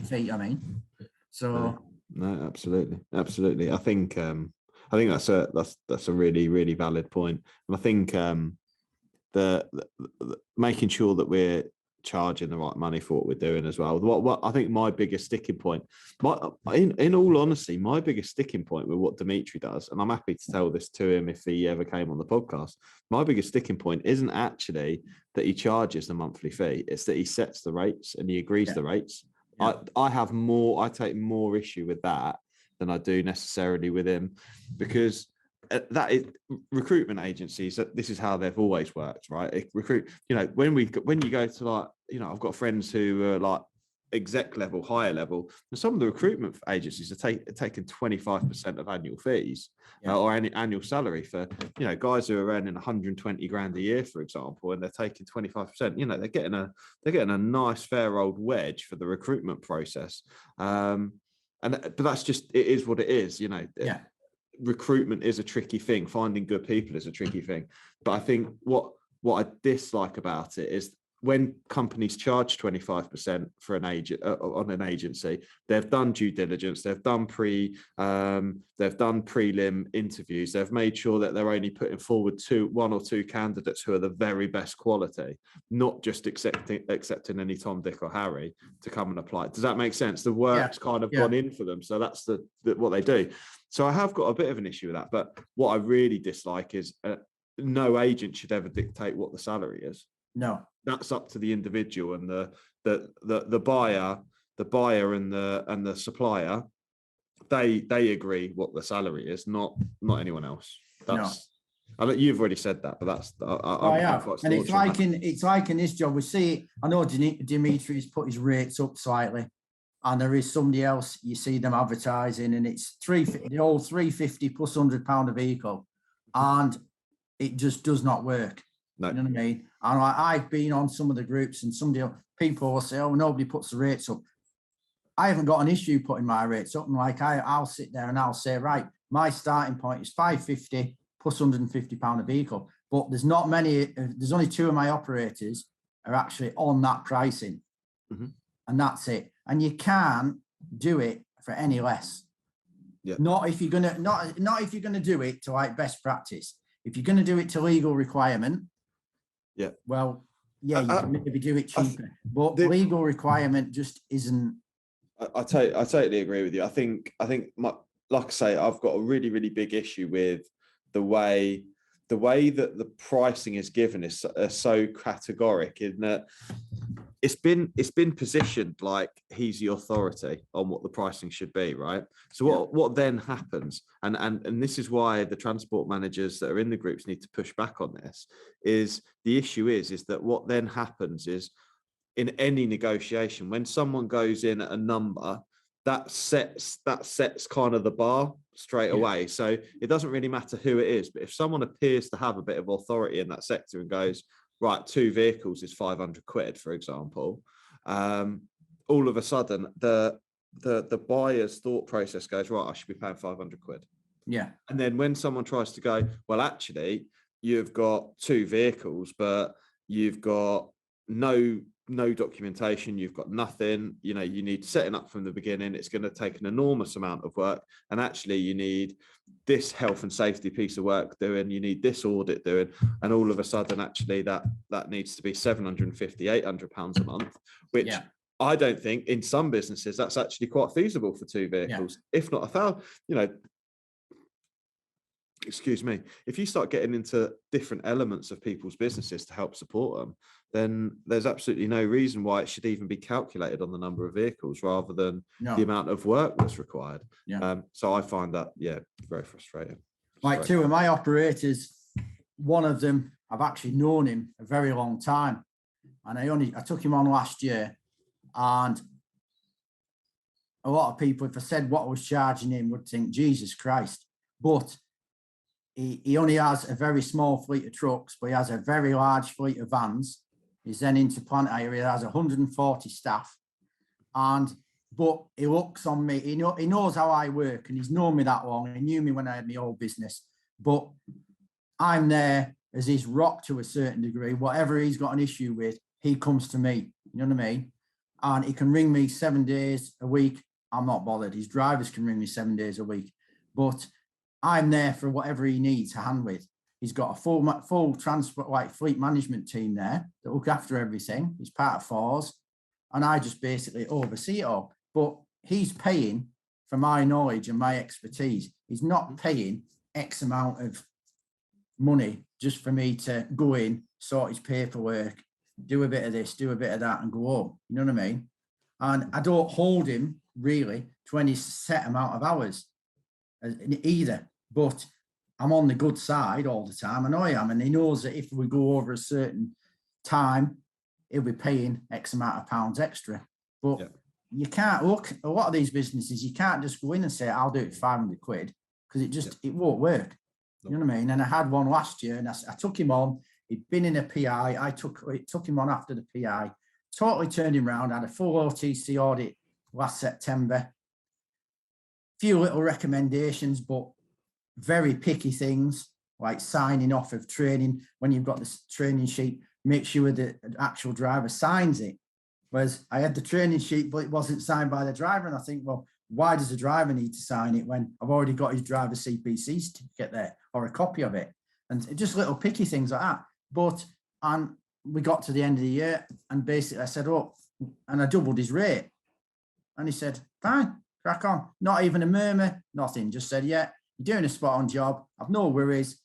feet, I mean. So no, absolutely. I think that's a really, really valid point. And I think the making sure that we're charging the right money for what we're doing as well. What I think my biggest sticking point, in all honesty, my biggest sticking point with what Dimitri does, and I'm happy to tell this to him if he ever came on the podcast, my biggest sticking point isn't actually that he charges the monthly fee, it's that he sets the rates and he agrees the rates. I take more issue with that than I do necessarily with him, because that is recruitment agencies. This is how they've always worked, right? When you go to, like, I've got friends who are like exec level, higher level, and some of the recruitment agencies are taking 25% of annual fees or any annual salary for guys who are earning 120 grand a year, for example, and they're taking 25%. They're getting a nice fair old wedge for the recruitment process. But that's just, it is what it is. Recruitment is a tricky thing. Finding good people is a tricky thing. But I think what I dislike about it is when companies charge 25% for an agent on an agency, they've done due diligence, they've done prelim interviews, they've made sure that they're only putting forward 1 or 2 candidates who are the very best quality, not just accepting any Tom, Dick, or Harry to come and apply. Does that make sense? The work's kind of gone in for them, so that's what they do. So I have got a bit of an issue with that. But what I really dislike is no agent should ever dictate what the salary is. No. That's up to the individual, and the buyer and the supplier. They agree what the salary is, not anyone else. That's you've already said that, but that's I have. And it's like in this job, we see, I know Dimitri has put his rates up slightly, and there is somebody else, you see them advertising, and it's the old 350 plus £100 a vehicle, and it just does not work. No. You know what I mean? And I've been on some of the groups, and people will say, oh, nobody puts the rates up. I haven't got an issue putting my rates up. And like I'll sit there and I'll say, right, my starting point is 550 plus £150 a vehicle. But there's not many, there's only 2 of my operators are actually on that pricing. Mm-hmm. And that's it. And you can't do it for any less. Yeah. Not if you're gonna do it to like best practice. If you're gonna do it to legal requirement, yeah. Well, yeah, you can maybe do it cheaper. But legal requirement just isn't. I totally agree with you. I think like I say, I've got a really, really big issue with the way that the pricing is given is so categoric, in that it's been positioned like he's the authority on what the pricing should be, right? So what then happens, and this is why the transport managers that are in the groups need to push back on this, is the issue is that what then happens is, in any negotiation, when someone goes in at a number, that sets kind of the bar straight away. So it doesn't really matter who it is, but if someone appears to have a bit of authority in that sector and goes, right, 2 vehicles is 500 quid, for example, all of a sudden the buyer's thought process goes, right, I should be paying 500 quid. Yeah. And then when someone tries to go, well, actually, you've got 2 vehicles, but you've got no documentation, you've got nothing, you need setting up from the beginning, it's going to take an enormous amount of work, and actually you need this health and safety piece of work doing, you need this audit doing, and all of a sudden actually that needs to be 750, 800 pounds a month, which I don't think in some businesses that's actually quite feasible for 2 vehicles, if not 1,000. Excuse me, if you start getting into different elements of people's businesses to help support them, then there's absolutely no reason why it should even be calculated on the number of vehicles rather than the amount of work that's required. So I find that very frustrating. Like 2 of my operators, one of them, I've actually known him a very long time, and I took him on last year, and a lot of people, if I said what I was charging him, would think, Jesus Christ. But he only has a very small fleet of trucks, but he has a very large fleet of vans. He's then into plant area, he has 140 staff. But he looks on me, he knows how I work, and he's known me that long. He knew me when I had my old business. But I'm there as his rock to a certain degree. Whatever he's got an issue with, he comes to me. You know what I mean? And he can ring me 7 days a week. I'm not bothered. His drivers can ring me 7 days a week. But I'm there for whatever he needs a hand with. He's got a full transport, fleet management team there that look after everything. He's part of FORS, and I just basically oversee it all. But he's paying for my knowledge and my expertise. He's not paying X amount of money just for me to go in, sort his paperwork, do a bit of this, do a bit of that, and go home. You know what I mean? And I don't hold him really to any set amount of hours either, but I'm on the good side all the time. I know I am, and he knows that if we go over a certain time, he'll be paying X amount of pounds extra. But you can't look, a lot of these businesses, you can't just go in and say, I'll do it for 500 quid, because it won't work. You know what I mean? And I had one last year, and I took him on. He'd been in a PI. I took him on after the PI, totally turned him around, had a full OTC audit last September. Few little recommendations, but very picky things, like signing off of training. When you've got this training sheet, make sure the actual driver signs it. Whereas I had the training sheet, but it wasn't signed by the driver. And I think, well, why does the driver need to sign it when I've already got his driver's CPC certificate there, or a copy of it? And just little picky things like that. But, and we got to the end of the year, and basically I said, oh, and I doubled his rate. And he said, fine, crack on. Not even a murmur, nothing. Just said, yeah, you're doing a spot on job. I've no worries.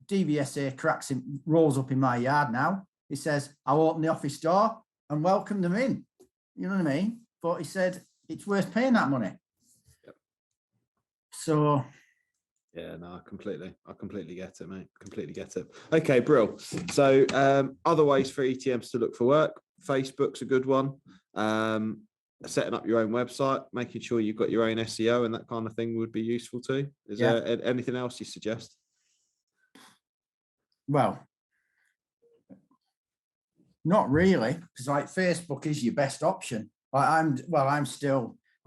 DVSA cracks him, rolls up in my yard now. he says, I'll open the office door and welcome them in. You know what I mean? But he said, it's worth paying that money. Yep. So. Yeah, no, I completely get it, mate. Completely get it. Okay, Brill. So other ways for ETMs to look for work. Facebook's a good one. Setting up your own website, making sure you've got your own SEO and that kind of thing would be useful too. Is there anything else you suggest? Well, not really, because like Facebook is your best option. I've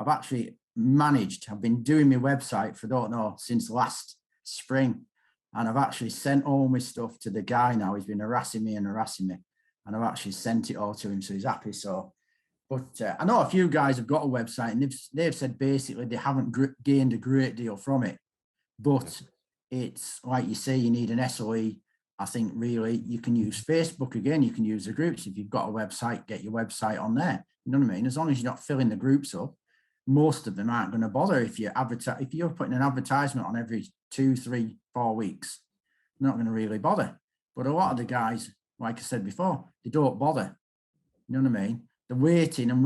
actually managed, I've been doing my website for, don't know, since last spring. And I've actually sent all my stuff to the guy now. He's been harassing me. And I've actually sent it all to him. So he's happy. So, but I know a few guys have got a website and they've said basically they haven't gained a great deal from it. But it's like you say, you need an SOE. I think really you can use Facebook again. You can use the groups. If you've got a website, get your website on there. You know what I mean? As long as you're not filling the groups up, most of them aren't going to bother if you're putting an advertisement on every 2, 3, 4 weeks. Not going to really bother. But a lot of the guys, like I said before, they don't bother. You know what I mean? They're waiting, and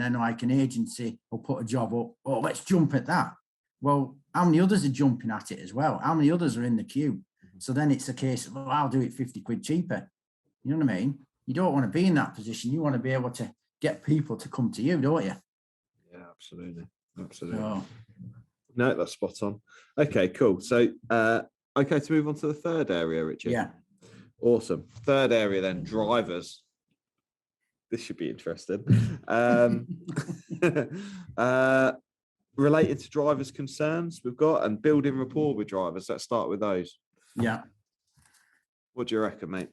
then like an agency will put a job up. Oh, let's jump at that. Well, how many others are jumping at it as well? How many others are in the queue? So then it's a case of, I'll do it 50 quid cheaper. You know what I mean? You don't want to be in that position. You want to be able to get people to come to you, don't you? Yeah, absolutely. No, that's spot on. Okay, cool. So, okay, to move on to the third area, Richard. Yeah. Awesome. Third area then, drivers. This should be interesting. Related to drivers' concerns we've got and building rapport with drivers. Let's start with those. Yeah. What do you reckon, mate?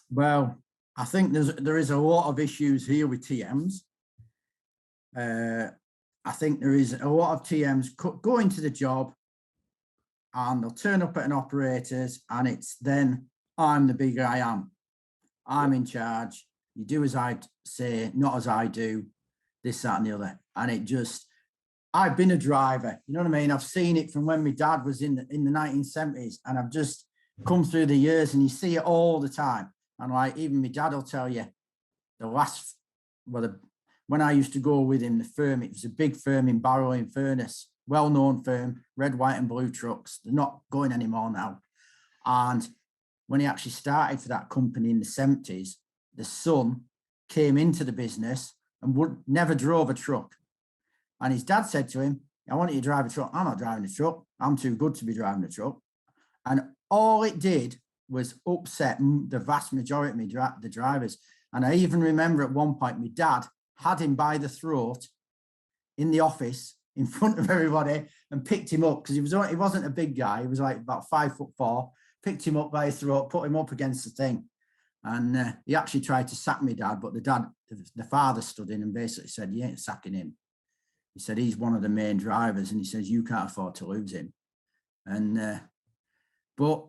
Well, I think there is a lot of issues here with TMs. I think there is a lot of TMs go into the job and they'll turn up at an operator's and it's then, I'm the big I am. I'm in charge. You do as I say, not as I do, this, that, and the other. And it just, I've been a driver, you know what I mean? I've seen it from when my dad was in the 1970s, and I've just come through the years and you see it all the time. And like, even my dad will tell you when I used to go with him, the firm, it was a big firm in Barrow in Furness, well-known firm, red, white and blue trucks. They're not going anymore now. And when he actually started for that company in the 70s, the son came into the business and never drove a truck. And his dad said to him, I want you to drive a truck. I'm not driving a truck. I'm too good to be driving a truck. And all it did was upset the vast majority of the drivers. And I even remember at one point, my dad had him by the throat in the office in front of everybody and picked him up because he wasn't a big guy. He was like about 5'4", picked him up by his throat, put him up against the thing. And he actually tried to sack my dad, but the father stood in and basically said, you ain't sacking him. He said, he's one of the main drivers. And he says, you can't afford to lose him. And, but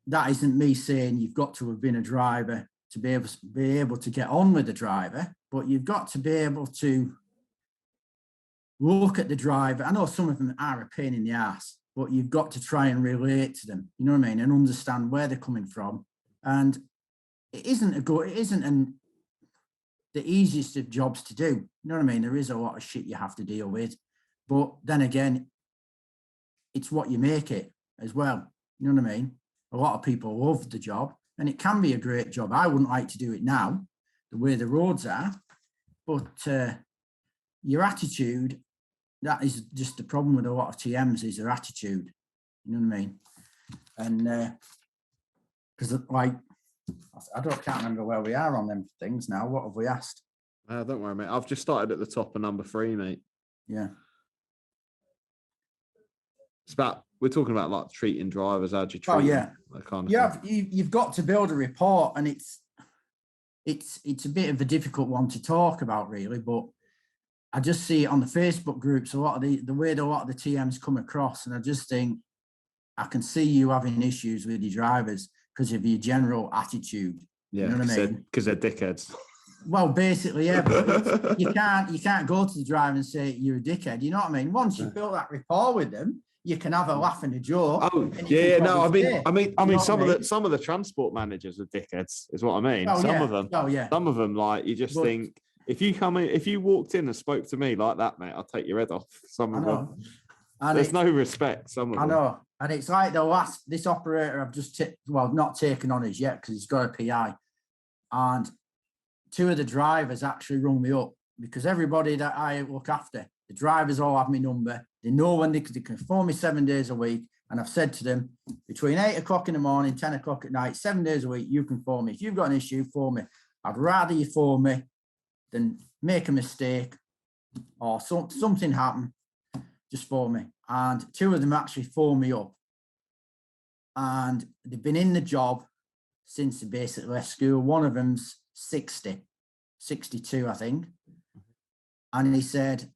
that isn't me saying you've got to have been a driver to be able to get on with the driver, but you've got to be able to look at the driver. I know some of them are a pain in the ass, but you've got to try and relate to them, you know what I mean? And understand where they're coming from. And it isn't the easiest of jobs to do. You know what I mean? There is a lot of shit you have to deal with, but then again, it's what you make it as well. You know what I mean? A lot of people love the job and it can be a great job. I wouldn't like to do it now, the way the roads are, but your attitude, that is just the problem with a lot of TMs is their attitude. You know what I mean? And because like, can't remember where we are on them things now. What have we asked? Don't worry, mate. I've just started at the top of number 3, mate. Yeah. It's about, we're talking about like treating drivers, how do you treat them, that kind of thing. You've got to build a report, and it's a bit of a difficult one to talk about, really. But I just see it on the Facebook groups, a lot of the way a lot of the TMs come across, and I just think I can see you having issues with your drivers because of your general attitude. Yeah, you know what I mean? Because they're dickheads. Well, basically, yeah. But you can't go to the driver and say you're a dickhead. You know what I mean? Once you've built that rapport with them, you can have a laugh and a joke. Oh, and you yeah, can no, probably stay. I mean, You know some what I of mean? the transport managers are dickheads, is what I mean. Oh, Some yeah. of them, Oh, yeah. some of them, like you just But- think if you walked in and spoke to me like that, mate, I'll take your head off. Some I of know. them, And there's no respect. Some of I them. know. And it's like this operator I've just, not taken on as yet because he's got a PI. And two of the drivers actually rung me up because everybody that I look after, the drivers all have my number. They know when they can phone me 7 days a week. And I've said to them, between 8 o'clock in the morning, 10 o'clock at night, 7 days a week, you can phone me. If you've got an issue, phone me. I'd rather you phone me than make a mistake or something happen. Just phone me. And two of them actually phoned me up. And they've been in the job since they basically left school. One of them's 62, I think. And he said,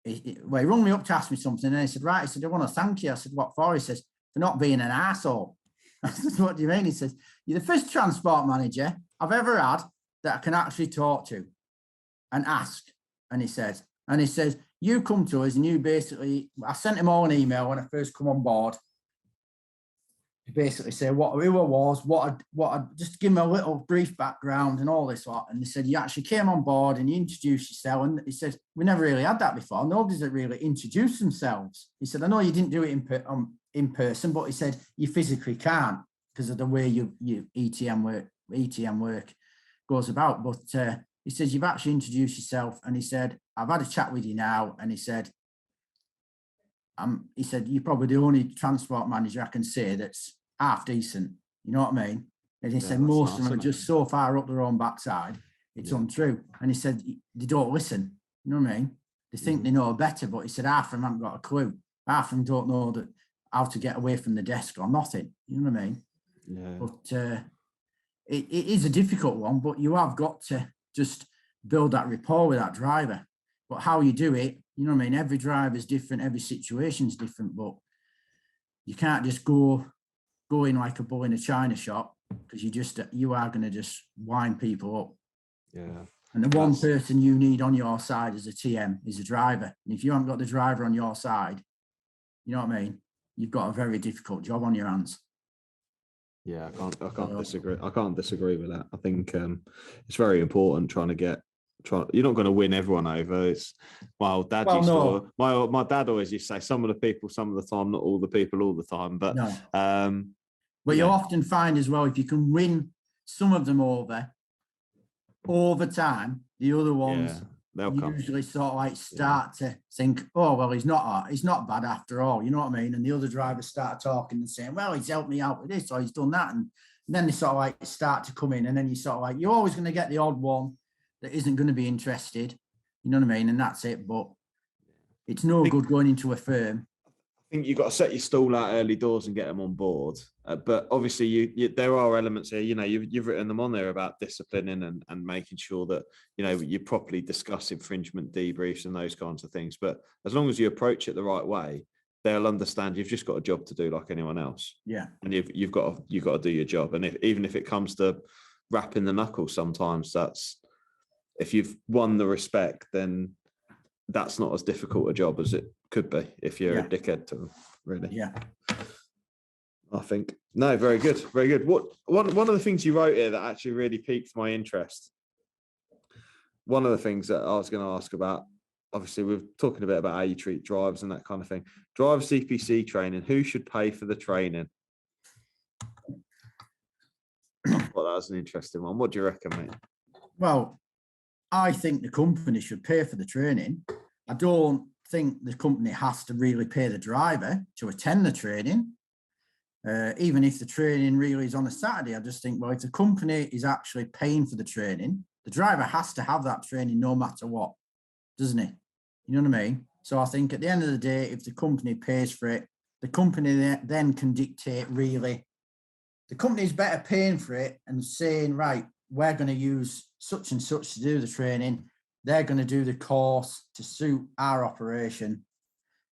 he rung me up to ask me something. And he said, right, he said, I want to thank you. I said, what for? He says, for not being an arsehole. I said, what do you mean? He says, you're the first transport manager I've ever had that I can actually talk to and ask. And he says, you come to us and you basically, I sent him all an email when I first come on board. To basically say who I was, what I just give him a little brief background and all this lot. And they said, you actually came on board and you introduced yourself. And he said, we never really had that before. Nobody's really introduced themselves. He said, I know you didn't do it in person, but he said, you physically can't because of the way you ETM work goes about. But he says, you've actually introduced yourself. And he said, I've had a chat with you now. And he said, you're probably the only transport manager I can say that's half decent. You know what I mean? And he said, most of them are just so far up their own backside, it's untrue. And he said, they don't listen. You know what I mean? They think they know better, but he said, half of them haven't got a clue. Half of them don't know how to get away from the desk or nothing. You know what I mean? Yeah. But it is a difficult one, but you have got to just build that rapport with that driver. But how you do it, you know what I mean? Every driver is different. Every situation is different, but you can't just go in like a bull in a china shop because you are going to just wind people up. Yeah. And the one person you need on your side as a TM is a driver. And if you haven't got the driver on your side, you know what I mean? You've got a very difficult job on your hands. Yeah, I can't disagree. I can't disagree with that. I think it's very important you're not going to win everyone over. It's my dad my dad always used to say some of the people some of the time, not all the people all the time. But but you'll often find as well, if you can win some of them over time, the other ones usually sort of like start to think, oh well, he's not bad after all, you know what I mean? And the other drivers start talking and saying, well, he's helped me out with this or he's done that, and then they sort of like start to come in, and then you sort of like, you're always going to get the odd one that isn't going to be interested, you know what I mean? And that's it. But it's no good going into a firm. I think you've got to set your stall out early doors and get them on board. But obviously, you there are elements here. You know, you've written them on there about disciplining and making sure that you properly discuss infringement debriefs and those kinds of things. But as long as you approach it the right way, they'll understand you've just got a job to do like anyone else. Yeah, and you've got to do your job. And even if it comes to wrapping the knuckles, sometimes if you've won the respect, then that's not as difficult a job as it could be if you're a dickhead to them, really. Yeah. I think. No, very good. Very good. One of the things you wrote here that actually really piqued my interest. One of the things that I was going to ask about, obviously we're talking a bit about how you treat drivers and that kind of thing. Driver CPC training, who should pay for the training? I thought that was an interesting one. What do you reckon, mate? Well, I think the company should pay for the training. I don't think the company has to really pay the driver to attend the training. Even if the training really is on a Saturday, I just think, well, if the company is actually paying for the training, the driver has to have that training no matter what, doesn't he? You know what I mean? So I think at the end of the day, if the company pays for it, the company then can dictate really. The company's better paying for it and saying, right, we're going to use such and such to do the training. They're going to do the course to suit our operation,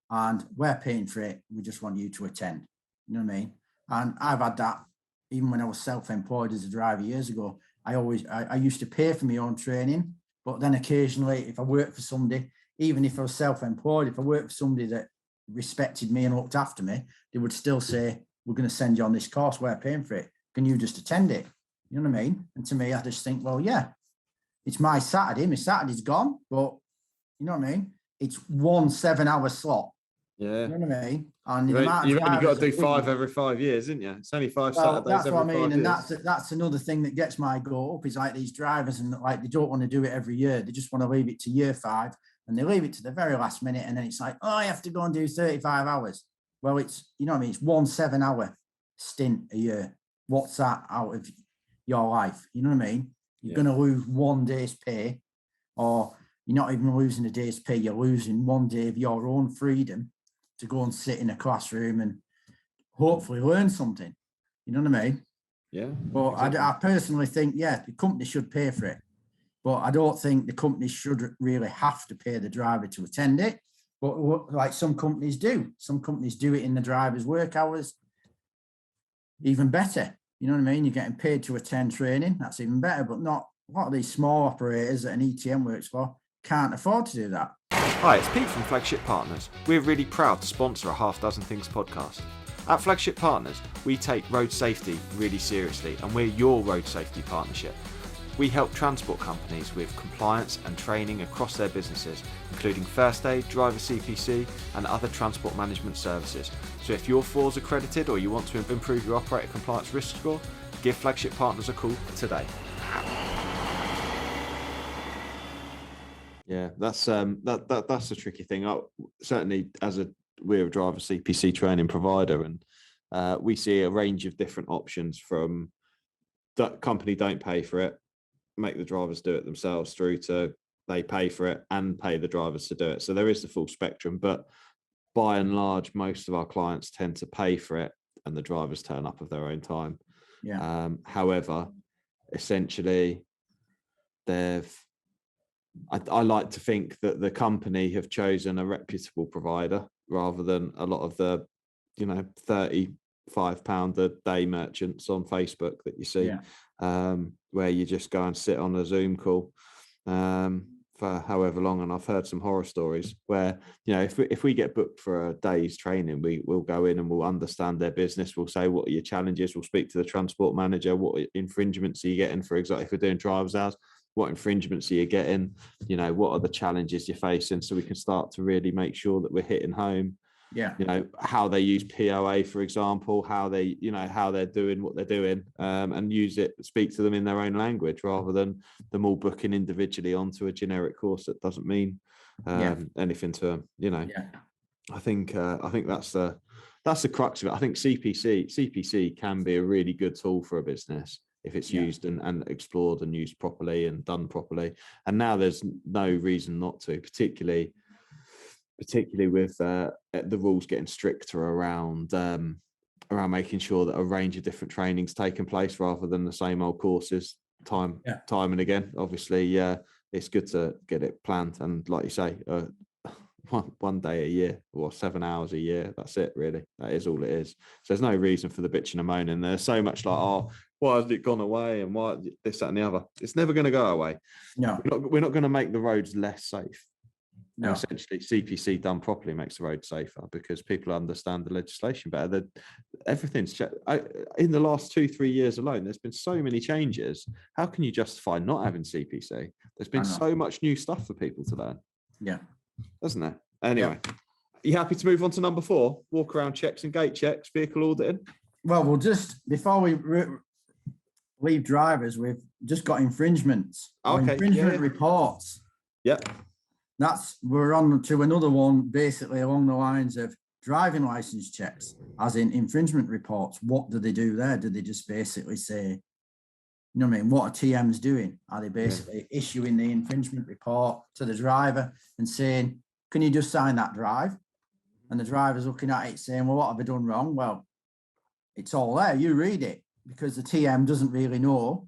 and we're paying for it. We just want you to attend. You know what I mean? And I've had that even when I was self-employed as a driver years ago. I used to pay for my own training, but then occasionally if I worked for somebody, even if I was self-employed, if I worked for somebody that respected me and looked after me, they would still say, we're going to send you on this course, we're paying for it. Can you just attend it? You know what I mean? And to me, I just think, well, yeah, it's my Saturday. My Saturday's gone, but you know what I mean? It's 1 7-hour slot. Yeah. You know what I mean? And You've only got to do 5 every 5 years, isn't you? It's only 5 Saturdays that's every what I mean. 5 And years. that's another thing that gets my goat up, is like these drivers, and like they don't want to do it every year. They just want to leave it to year 5, and they leave it to the very last minute. And then it's like, oh, I have to go and do 35 hours. Well, it's, you know what I mean? It's 1 7-hour stint a year. What's that out of your life? You know what I mean? You're going to lose 1 day's pay, or you're not even losing a day's pay. You're losing 1 day of your own freedom to go and sit in a classroom and hopefully learn something. You know what I mean? Yeah. But exactly. I personally think, yeah, the company should pay for it. But I don't think the company should really have to pay the driver to attend it. But like some companies do. Some companies do it in the driver's work hours. Even better. You know what I mean? You're getting paid to attend training. That's even better. But not a lot of these small operators that an ETM works for can't afford to do that. Hi, it's Pete from Flagship Partners. We're really proud to sponsor a Half Dozen Things podcast. At Flagship Partners, we take road safety really seriously, and we're your road safety partnership. We help transport companies with compliance and training across their businesses, including first aid, driver CPC, and other transport management services. So if you're FORS accredited or you want to improve your operator compliance risk score, give Flagship Partners a call today. Yeah, that's a tricky thing. Certainly, we're a driver CPC training provider, and we see a range of different options from that company don't pay for it, make the drivers do it themselves, through to they pay for it and pay the drivers to do it. So there is the full spectrum, but by and large, most of our clients tend to pay for it and the drivers turn up of their own time. Yeah. However, essentially, I like to think that the company have chosen a reputable provider rather than a lot of the, £35 a day merchants on Facebook that you see, where you just go and sit on a Zoom call for however long. And I've heard some horror stories where, if we get booked for a day's training, we'll go in and we'll understand their business. We'll say, what are your challenges? We'll speak to the transport manager. What infringements are you getting? For example, if we're doing driver's hours, what infringements are you getting? What are the challenges you're facing? So we can start to really make sure that we're hitting home. Yeah. How they use POA, for example, how they're doing what they're doing, and speak to them in their own language rather than them all booking individually onto a generic course that doesn't mean anything to them. I think that's the crux of it. I think CPC can be a really good tool for a business if it's used and explored and used properly and done properly. And now there's no reason not to, particularly with the rules getting stricter around making sure that a range of different trainings taking place rather than the same old courses time and again. Obviously, it's good to get it planned, and like you say, one day a year or 7 hours a year. That's it, really. That is all it is. So there's no reason for the bitching and moaning. There's so much like, oh, why has it gone away, and why this, that, and the other. It's never going to go away. No, we're not going to make the roads less safe. No. Essentially, CPC done properly makes the road safer because people understand the legislation better. Everything's in the last 2-3 years alone. There's been so many changes. How can you justify not having CPC? There's been so much new stuff for people to learn. Yeah, doesn't there? Anyway, you happy to move on to number 4? Walk around checks and gate checks, vehicle auditing. Well, we'll just before we leave drivers, we've just got infringements. Infringement reports. Yep. We're on to another one, basically along the lines of driving license checks, as in infringement reports. What do they do there? Do they just basically say, what are TMs doing? Are they basically issuing the infringement report to the driver and saying, can you just sign that drive? And the driver's looking at it saying, well, what have I done wrong? Well, it's all there. You read it, because the TM doesn't really know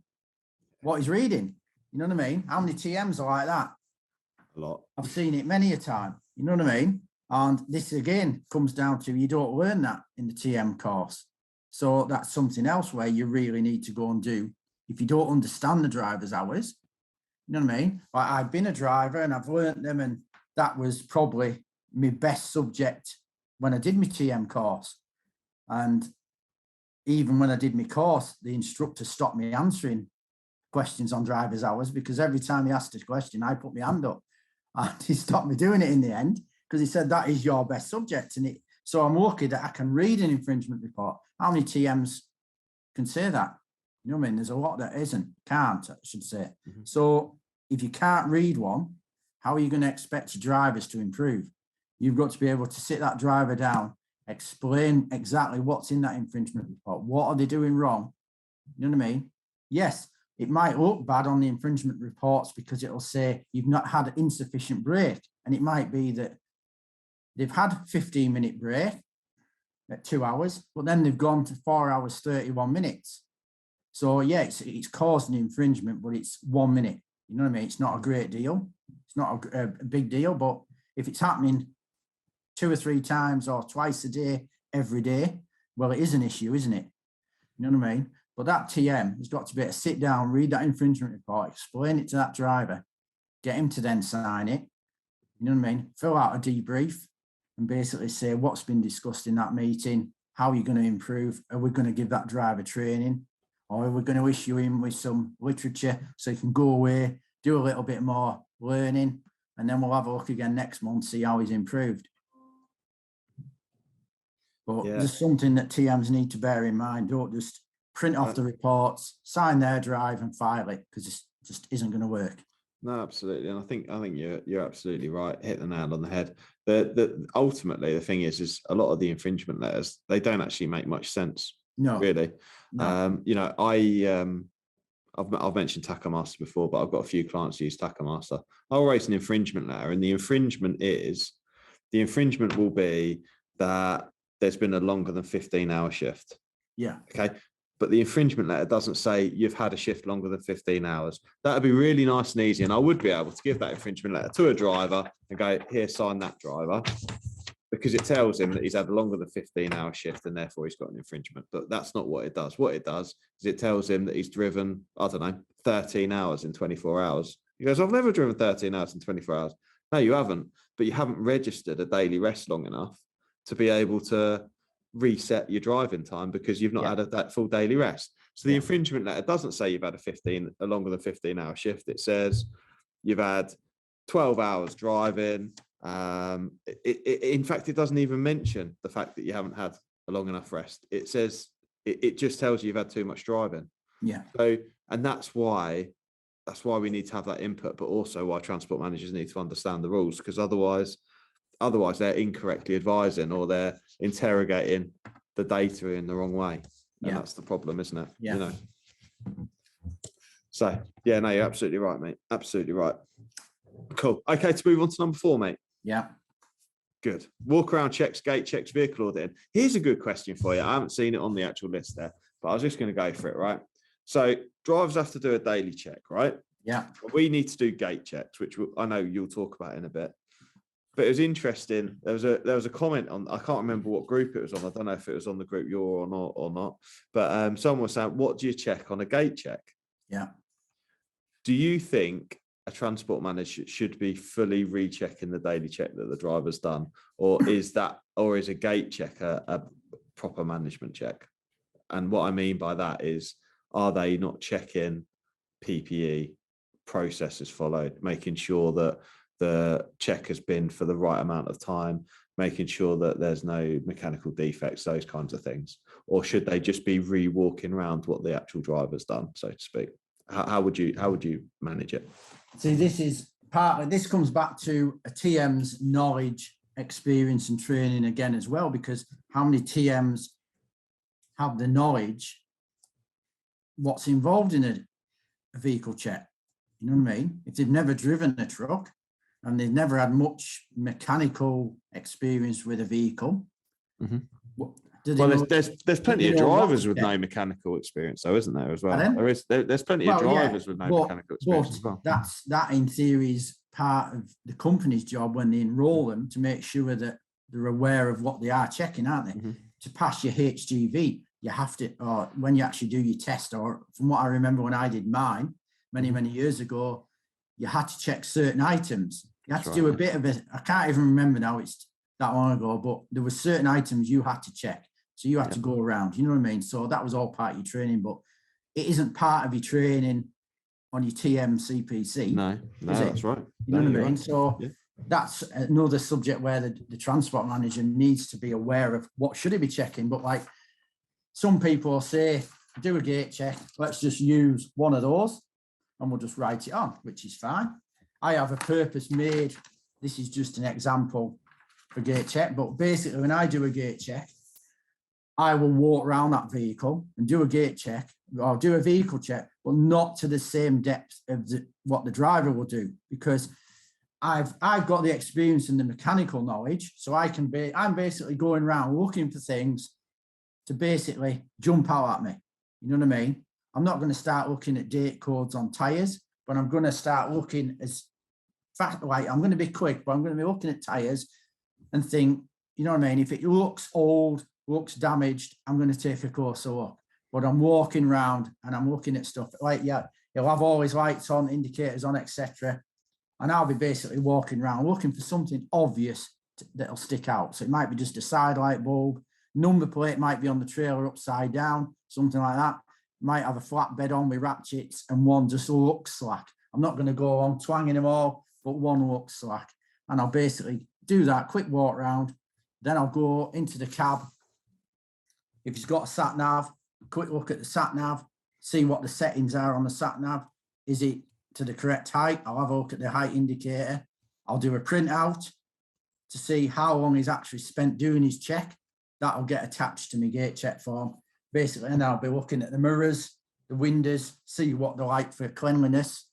what he's reading. You know what I mean? How many TMs are like that? A lot. I've seen it many a time. You know what I mean? And this again comes down to, you don't learn that in the TM course. So that's something else where you really need to go and do. If you don't understand the driver's hours, you know what I mean? Like, I've been a driver and I've learned them, and that was probably my best subject when I did my TM course. And even when I did my course, the instructor stopped me answering questions on driver's hours, because every time he asked a question, I put my hand up, and he stopped me doing it in the end, because he said that is your best subject. So I'm lucky that I can read an infringement report. How many TMs can say that? You know what I mean? There's a lot that can't, I should say. Mm-hmm. So if you can't read one, how are you going to expect your drivers to improve? You've got to be able to sit that driver down, explain exactly what's in that infringement report. What are they doing wrong? You know what I mean? Yes, it might look bad on the infringement reports because it'll say you've not had insufficient brake. And it might be that they've had 15-minute break at 2 hours, but then they've gone to 4 hours, 31 minutes. So yeah, it's caused an infringement, but it's 1 minute. You know what I mean? It's not a great deal. It's not a big deal, but if it's happening 2 or 3 times or twice a day, every day, well, it is an issue, isn't it? You know what I mean? But that TM has got to be able to sit down, read that infringement report, explain it to that driver, get him to then sign it. You know what I mean? Fill out a debrief and basically say what's been discussed in that meeting, how are you going to improve? Are we going to give that driver training? Or are we going to issue him with some literature so he can go away, do a little bit more learning, and then we'll have a look again next month, see how he's improved. But there's something that TMs need to bear in mind. Don't just print off the reports, sign their drive and file it, because it just isn't going to work. No, absolutely. And I think you're absolutely right. Hit the nail on the head. Ultimately, the thing is a lot of the infringement letters, they don't actually make much sense. No, really. No. You know, I've mentioned Checkmaster before, but I've got a few clients who use Checkmaster. I'll raise an infringement letter, and the infringement will be that there's been a longer than 15-hour shift. Yeah. Okay. But the infringement letter doesn't say you've had a shift longer than 15 hours. That would be really nice and easy. And I would be able to give that infringement letter to a driver and go, here, sign that, driver, because it tells him that he's had a longer than 15-hour shift and therefore he's got an infringement. But that's not what it does. What it does is it tells him that he's driven, 13 hours in 24 hours. He goes, I've never driven 13 hours in 24 hours. No, you haven't. But you haven't registered a daily rest long enough to be able to reset your driving time because you've not had that full daily rest. So the infringement letter doesn't say you've had a longer than 15-hour shift. It says you've had 12 hours driving. In fact, it doesn't even mention the fact that you haven't had a long enough rest. It says it just tells you you've had too much driving. Yeah. So, and that's why we need to have that input, but also why transport managers need to understand the rules, because otherwise they're incorrectly advising or they're interrogating the data in the wrong way. And that's the problem, isn't it? Yeah. You know. So yeah, no, you're absolutely right, mate. Absolutely right. Cool. Okay, to move on to number 4, mate. Yeah. Good. Walk around checks, gate checks, vehicle auditing. Here's a good question for you. I haven't seen it on the actual list there, but I was just going to go for it, right? So drivers have to do a daily check, right? Yeah. We need to do gate checks, which I know you'll talk about in a bit. But it was interesting. There was a comment on, I can't remember what group it was on. I don't know if it was on the group you're on or not. But someone was saying, what do you check on a gate check? Yeah. Do you think a transport manager should be fully rechecking the daily check that the driver's done? Or is a gate check a proper management check? And what I mean by that is, are they not checking PPE, processes followed, making sure that the check has been for the right amount of time, making sure that there's no mechanical defects, those kinds of things? Or should they just be re-walking around what the actual driver's done, so to speak? How would you manage it? See, this comes back to a TM's knowledge, experience and training again as well, because how many TMs have the knowledge what's involved in a vehicle check? You know what I mean? If they've never driven a truck and they've never had much mechanical experience with a vehicle. Mm-hmm. There's plenty of drivers with no mechanical experience, though, isn't there, as well? There's plenty of drivers with no mechanical experience as well. That in theory is part of the company's job when they enroll them, to make sure that they're aware of what they are checking, aren't they? Mm-hmm. To pass your HGV, you have to, or when you actually do your test, or from what I remember when I did mine many years ago, you had to check certain items. You had to do a bit of it. I can't even remember now. It's that long ago, but there were certain items you had to check. So you had to go around, you know what I mean? So that was all part of your training, but it isn't part of your training on your TMCPC. No, that's right. You know what I mean? Right. So that's another subject where the transport manager needs to be aware of what should he be checking. But like some people say, do a gate check, let's just use one of those and we'll just write it on, which is fine. I have a purpose made. This is just an example for gate check, but basically when I do a gate check, I will walk around that vehicle and do a gate check, or do a vehicle check, but not to the same depth of what the driver will do, because I've got the experience and the mechanical knowledge, so I'm basically going around looking for things to basically jump out at me. You know what I mean? I'm not going to start looking at date codes on tyres, but I'm going to start looking as fast. Like I'm going to be quick, but I'm going to be looking at tyres and think, you know what I mean? If it looks old, looks damaged, I'm going to take a closer look. But I'm walking around and I'm looking at stuff like, he'll have all his lights on, indicators on, etc. And I'll be basically walking around looking for something obvious that'll stick out. So it might be just a side light bulb, number plate might be on the trailer upside down, something like that. Might have a flat bed on with ratchets and one just looks slack. I'm not going to go on twanging them all, but one looks slack. And I'll basically do that, quick walk around. Then I'll go into the cab. If he's got a sat nav, quick look at the sat nav, see what the settings are on the sat nav. Is it to the correct height? I'll have a look at the height indicator. I'll do a printout to see how long he's actually spent doing his check. That'll get attached to my gate check form, basically. And I'll be looking at the mirrors, the windows, see what they're like for cleanliness.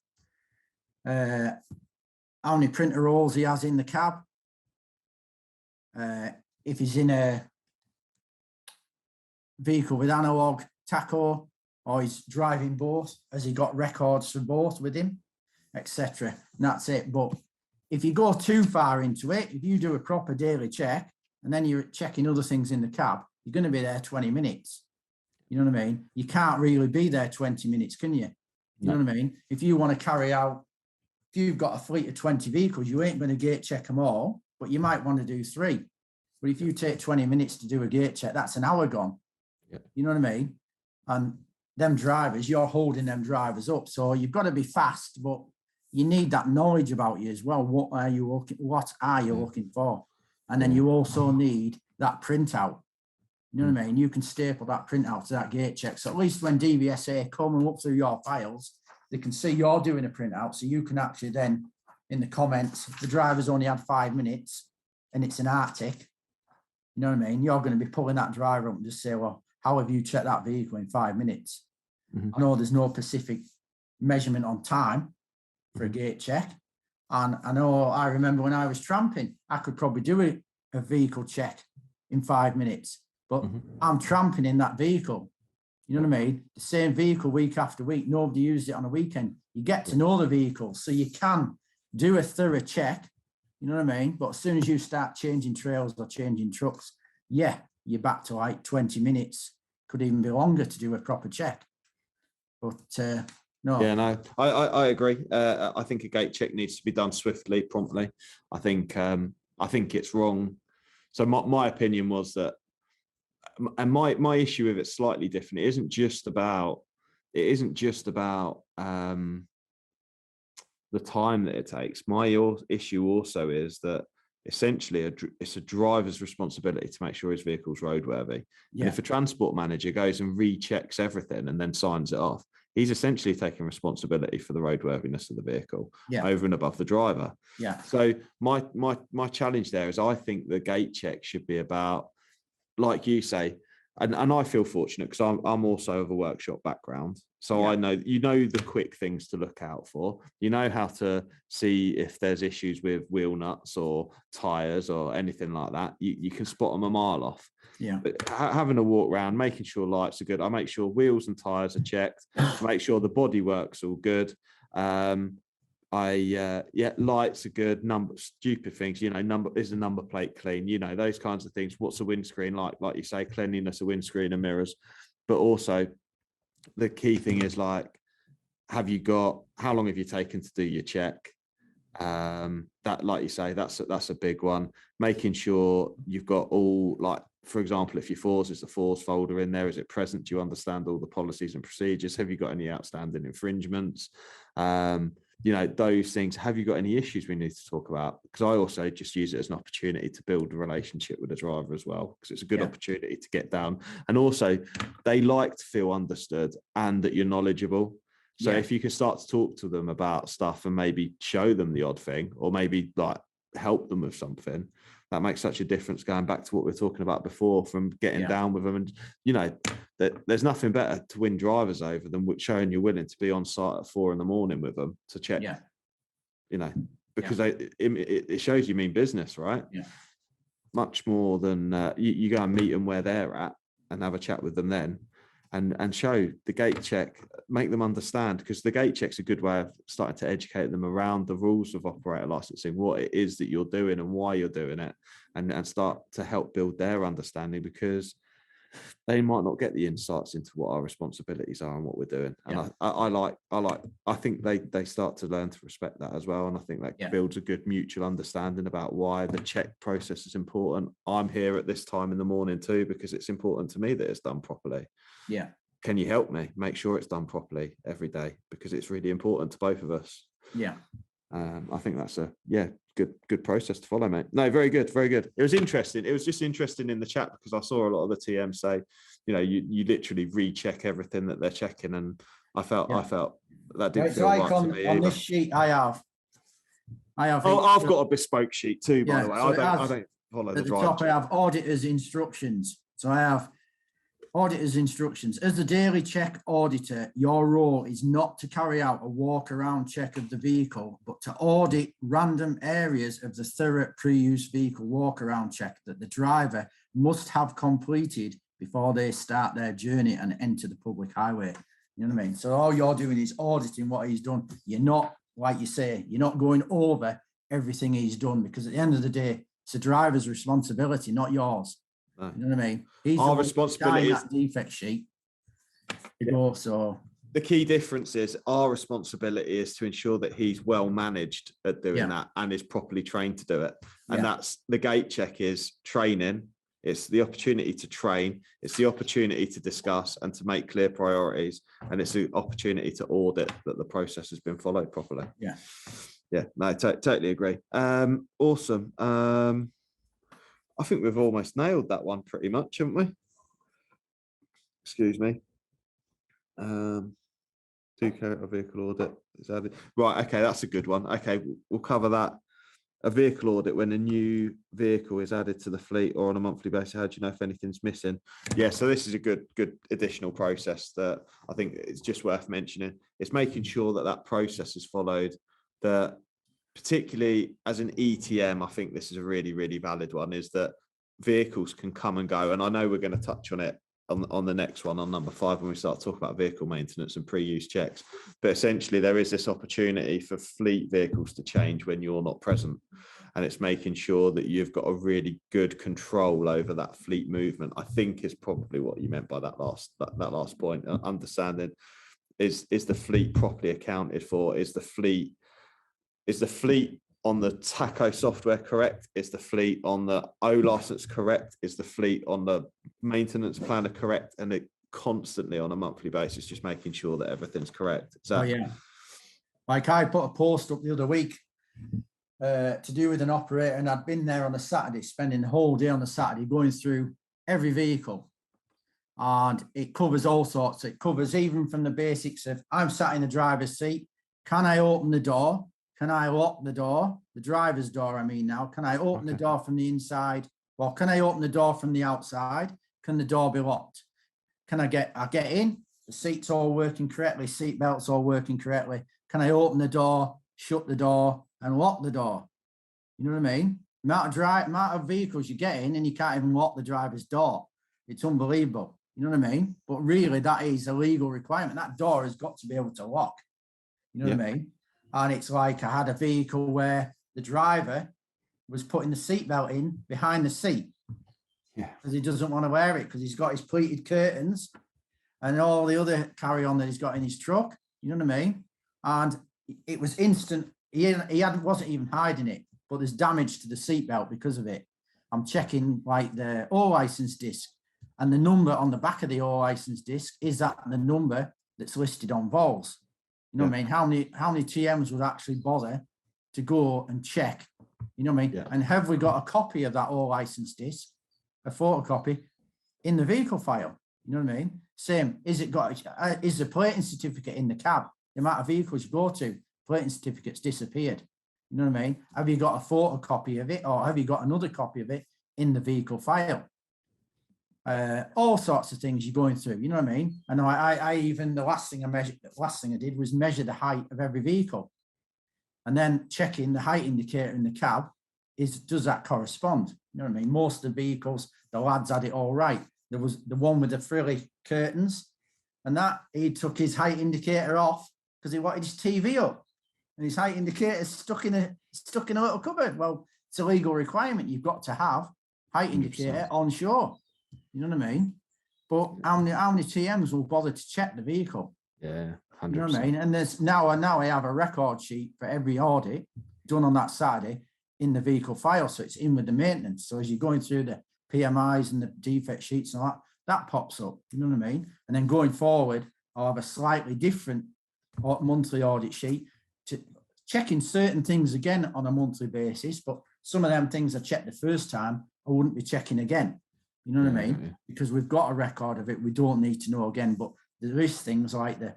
How many printer rolls he has in the cab. If he's in a vehicle with analog tacho, or he's driving both, has he got records for both with him, etc. And that's it. But if you go too far into it, if you do a proper daily check and then you're checking other things in the cab, you're going to be there 20 minutes. You know what I mean? You can't really be there 20 minutes, can you? You know what I mean? If you want to carry out, if you've got a fleet of 20 vehicles, you ain't going to gate check them all, but you might want to do 3. But if you take 20 minutes to do a gate check, that's an hour gone. You know what I mean? And them drivers, you're holding them drivers up. So you've got to be fast, but you need that knowledge about you as well. What are you looking for? And then you also need that printout. You know what I mean? You can staple that printout to that gate check. So at least when DVSA come and look through your files, they can see you're doing a printout. So you can actually then, in the comments, the driver's only had 5 minutes and it's an Arctic. You know what I mean? You're going to be pulling that driver up and just say, well, how have you checked that vehicle in 5 minutes? I know there's no specific measurement on time for a gate check. And I remember when I was tramping, I could probably do a vehicle check in 5 minutes, but I'm tramping in that vehicle. You know what I mean? The same vehicle week after week, nobody used it on a weekend. You get to know the vehicle, so you can do a thorough check. You know what I mean? But as soon as you start changing trails or changing trucks, you're back to like 20 minutes, could even be longer to do a proper check. But no. Yeah, no, I agree. I think a gate check needs to be done swiftly, promptly. I think it's wrong. So my opinion was that, and my issue with it's slightly different. It isn't just about the time that it takes. My issue also is that essentially it's a driver's responsibility to make sure his vehicle's roadworthy. Yeah. And if a transport manager goes and rechecks everything and then signs it off, he's essentially taking responsibility for the roadworthiness of the vehicle over and above the driver. Yeah. So my challenge there is I think the gate check should be about, like you say, and I feel fortunate because I'm also of a workshop background. So I know, the quick things to look out for. You know how to see if there's issues with wheel nuts or tires or anything like that. You can spot them a mile off. Yeah. But having a walk around, making sure lights are good. I make sure wheels and tires are checked. Make sure the body work's all good. Lights are good. Stupid things, is the number plate clean? Those kinds of things. What's the windscreen like? Like you say, cleanliness of windscreen and mirrors. But also, the key thing is like, how long have you taken to do your check? That, like you say, that's a big one. Making sure you've got all, like, for example, if your fours, is the fours folder in there? Is it present? Do you understand all the policies and procedures? Have you got any outstanding infringements? Those things. Have you got any issues we need to talk about? Because I also just use it as an opportunity to build a relationship with the driver as well, because it's a good opportunity to get down. And also, they like to feel understood and that you're knowledgeable. So if you can start to talk to them about stuff and maybe show them the odd thing, or maybe like help them with something, that makes such a difference. Going back to what we were talking about before, from getting down with them. And, that there's nothing better to win drivers over than showing you're willing to be on site at 4 a.m. with them to check, because it shows you mean business, right? Yeah. Much more than you go and meet them where they're at and have a chat with them then. And show the gate check, make them understand, because the gate check's a good way of starting to educate them around the rules of operator licensing, what it is that you're doing and why you're doing it, and start to help build their understanding, because they might not get the insights into what our responsibilities are and what we're doing. And I think they start to learn to respect that as well. And I think that builds a good mutual understanding about why the check process is important. I'm here at this time in the morning too, because it's important to me that it's done properly. Yeah. Can you help me make sure it's done properly every day? Because it's really important to both of us. Yeah. I think that's a good process to follow, mate. No, very good, very good. It was interesting. It was just interesting in the chat because I saw a lot of the TM say, you literally recheck everything that they're checking, and I felt that didn't feel right to me on either. this sheet I have. Oh, I've got a bespoke sheet too, by the way. So I don't follow the drive. At the top, I have auditor's instructions. So I have auditor's instructions. As the daily check auditor, your role is not to carry out a walk-around check of the vehicle, but to audit random areas of the thorough pre-use vehicle walk-around check that the driver must have completed before they start their journey and enter the public highway. You know what I mean? So all you're doing is auditing what he's done. You're not, like you say, you're not going over everything he's done, because at the end of the day, it's the driver's responsibility, not yours. No. You know what I mean? He's our responsibility is that defect sheet. So the key difference is our responsibility is to ensure that he's well managed at doing that and is properly trained to do it. And that's the gate check is training. It's the opportunity to train. It's the opportunity to discuss and to make clear priorities. And it's the opportunity to audit that the process has been followed properly. Yeah. Yeah, no, totally agree. Awesome. I think we've almost nailed that one pretty much, haven't we? Excuse me. Do carry a vehicle audit is added. Right, okay, that's a good one. Okay, we'll cover that. A vehicle audit when a new vehicle is added to the fleet or on a monthly basis. How do you know if anything's missing? Yeah, so this is a good additional process that I think it's just worth mentioning. It's making sure that that process is followed, that particularly as an ETM, I think this is a really, really valid one, is that vehicles can come and go. And I know we're going to touch on it on the next one, on number 5, when we start talking about vehicle maintenance and pre-use checks. But essentially, there is this opportunity for fleet vehicles to change when you're not present. And it's making sure that you've got a really good control over that fleet movement, I think is probably what you meant by that last point. Understanding, is the fleet properly accounted for? Is the fleet on the TACO software correct? Is the fleet on the O license correct? Is the fleet on the maintenance planner correct? And it constantly on a monthly basis, just making sure that everything's correct. So, like I put a post up the other week to do with an operator, and I'd been there on a Saturday, spending the whole day on a Saturday going through every vehicle. And it covers all sorts. It covers even from the basics of, I'm sat in the driver's seat. Can I open the door? Can I lock the door? The driver's door, I mean now. Can I open the door from the inside? Or can I open the door from the outside? Can the door be locked? Can I get in? The seat's all working correctly. Seat belt's all working correctly. Can I open the door, shut the door, and lock the door? You know what I mean? Amount of vehicles you get in and you can't even lock the driver's door. It's unbelievable. You know what I mean? But really, that is a legal requirement. That door has got to be able to lock. You know what I mean? And it's like I had a vehicle where the driver was putting the seatbelt in behind the seat. Yeah. Because he doesn't want to wear it, because he's got his pleated curtains and all the other carry-on that he's got in his truck. You know what I mean? And it was instant. wasn't even hiding it, but there's damage to the seatbelt because of it. I'm checking like the all license disc, and the number on the back of the all license disc, is that the number that's listed on Vols? You know what I mean? How many TMs would actually bother to go and check? You know what I mean? Yeah. And have we got a copy of that all license disc, a photocopy, in the vehicle file? You know what I mean? Same. Is the plating certificate in the cab? The amount of vehicles you go to, plating certificates disappeared. You know what I mean? Have you got a photocopy of it, or have you got another copy of it in the vehicle file? All sorts of things you're going through. You know what I mean? And I even the last thing I did was measure the height of every vehicle, and then checking the height indicator in the cab does that correspond? You know what I mean? Most of the vehicles, the lads had it all right. There was the one with the frilly curtains, and that he took his height indicator off because he wanted his TV up. And his height indicator is stuck in a little cupboard. Well, it's a legal requirement. You've got to have height indicator 100%. on shore. You know what I mean? But how many TMs will bother to check the vehicle? Yeah, 100%. You know what I mean? And there's now I have a record sheet for every audit done on that Saturday in the vehicle file. So it's in with the maintenance. So as you're going through the PMIs and the defect sheets and all that pops up. You know what I mean? And then going forward, I'll have a slightly different monthly audit sheet to checking certain things again on a monthly basis, but some of them things I checked the first time, I wouldn't be checking again. You know what I mean? Yeah. Because we've got a record of it. We don't need to know again, but there is things like the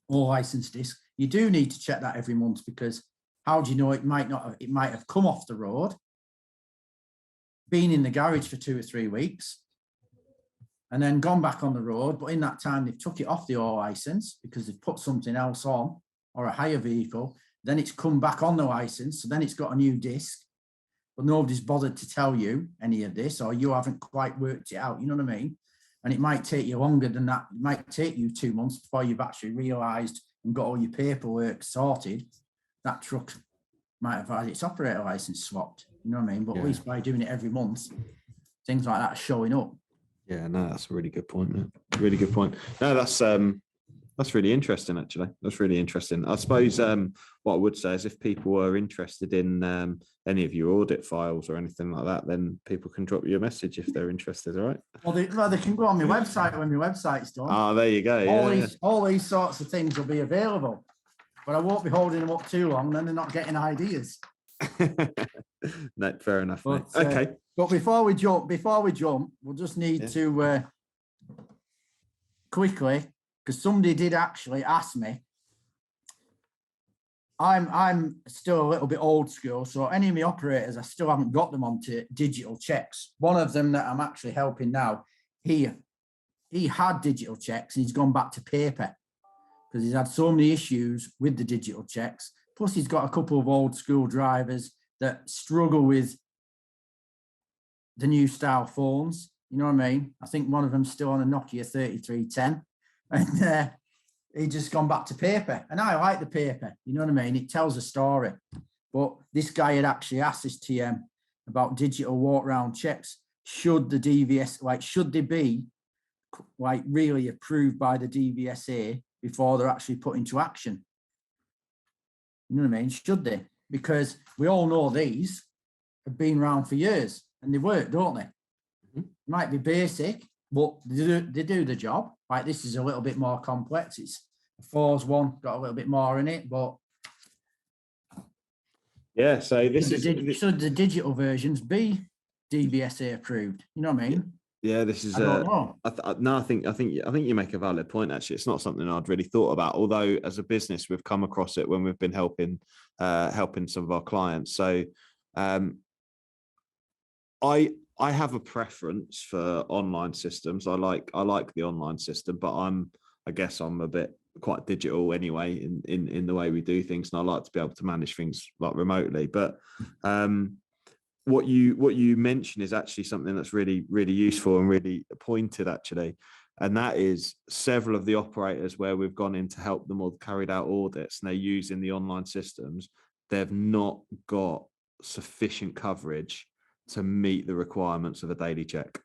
all license disc. You do need to check that every month, because how do you know it might have come off the road, been in the garage for 2 or 3 weeks, and then gone back on the road. But in that time, they've took it off the all license because they've put something else on, or a higher vehicle. Then it's come back on the license. So then it's got a new disc, but nobody's bothered to tell you any of this, or you haven't quite worked it out. You know what I mean? And it might take you longer than that. It might take you 2 months before you've actually realised and got all your paperwork sorted. That truck might have had its operator license swapped. You know what I mean? But at least by doing it every month, things like that are showing up. Yeah, no, that's a really good point, man. Really good point. No, that's really interesting, actually. That's really interesting. I suppose what I would say is if people were interested in any of your audit files or anything like that, then people can drop you a message if they're interested, all right? Well, they can go on my website when my website's done. Oh, there you go. All these sorts of things will be available, but I won't be holding them up too long, then they're not getting ideas. No, fair enough. But, okay. But before we jump, we'll just need to quickly, because somebody did actually ask me. I'm still a little bit old school, so any of my operators, I still haven't got them onto digital checks. One of them that I'm actually helping now, he had digital checks and he's gone back to paper because he's had so many issues with the digital checks. Plus, he's got a couple of old school drivers that struggle with the new style phones. You know what I mean? I think one of them's still on a Nokia 3310. And he just gone back to paper. And I like the paper. You know what I mean? It tells a story. But this guy had actually asked his TM about digital walk round checks. Should the DVS, should they be really approved by the DVSA before they're actually put into action? You know what I mean? Should they? Because we all know these have been around for years and they work, don't they? Mm-hmm. Might be basic, but they do the job. Like this is a little bit more complex. It's a Force one, got a little bit more in it, but yeah. So this should the digital versions be DVSA approved? You know what I mean? Yeah, this is. I don't know. I think you make a valid point. Actually, it's not something I'd really thought about. Although, as a business, we've come across it when we've been helping some of our clients. So, I have a preference for online systems. I like the online system, but I guess I'm a bit quite digital anyway in the way we do things, and I like to be able to manage things like remotely. But what you mention is actually something that's really, really useful and really pointed actually. And that is several of the operators where we've gone in to help them or carried out audits and they're using the online systems. They've not got sufficient coverage to meet the requirements of a daily check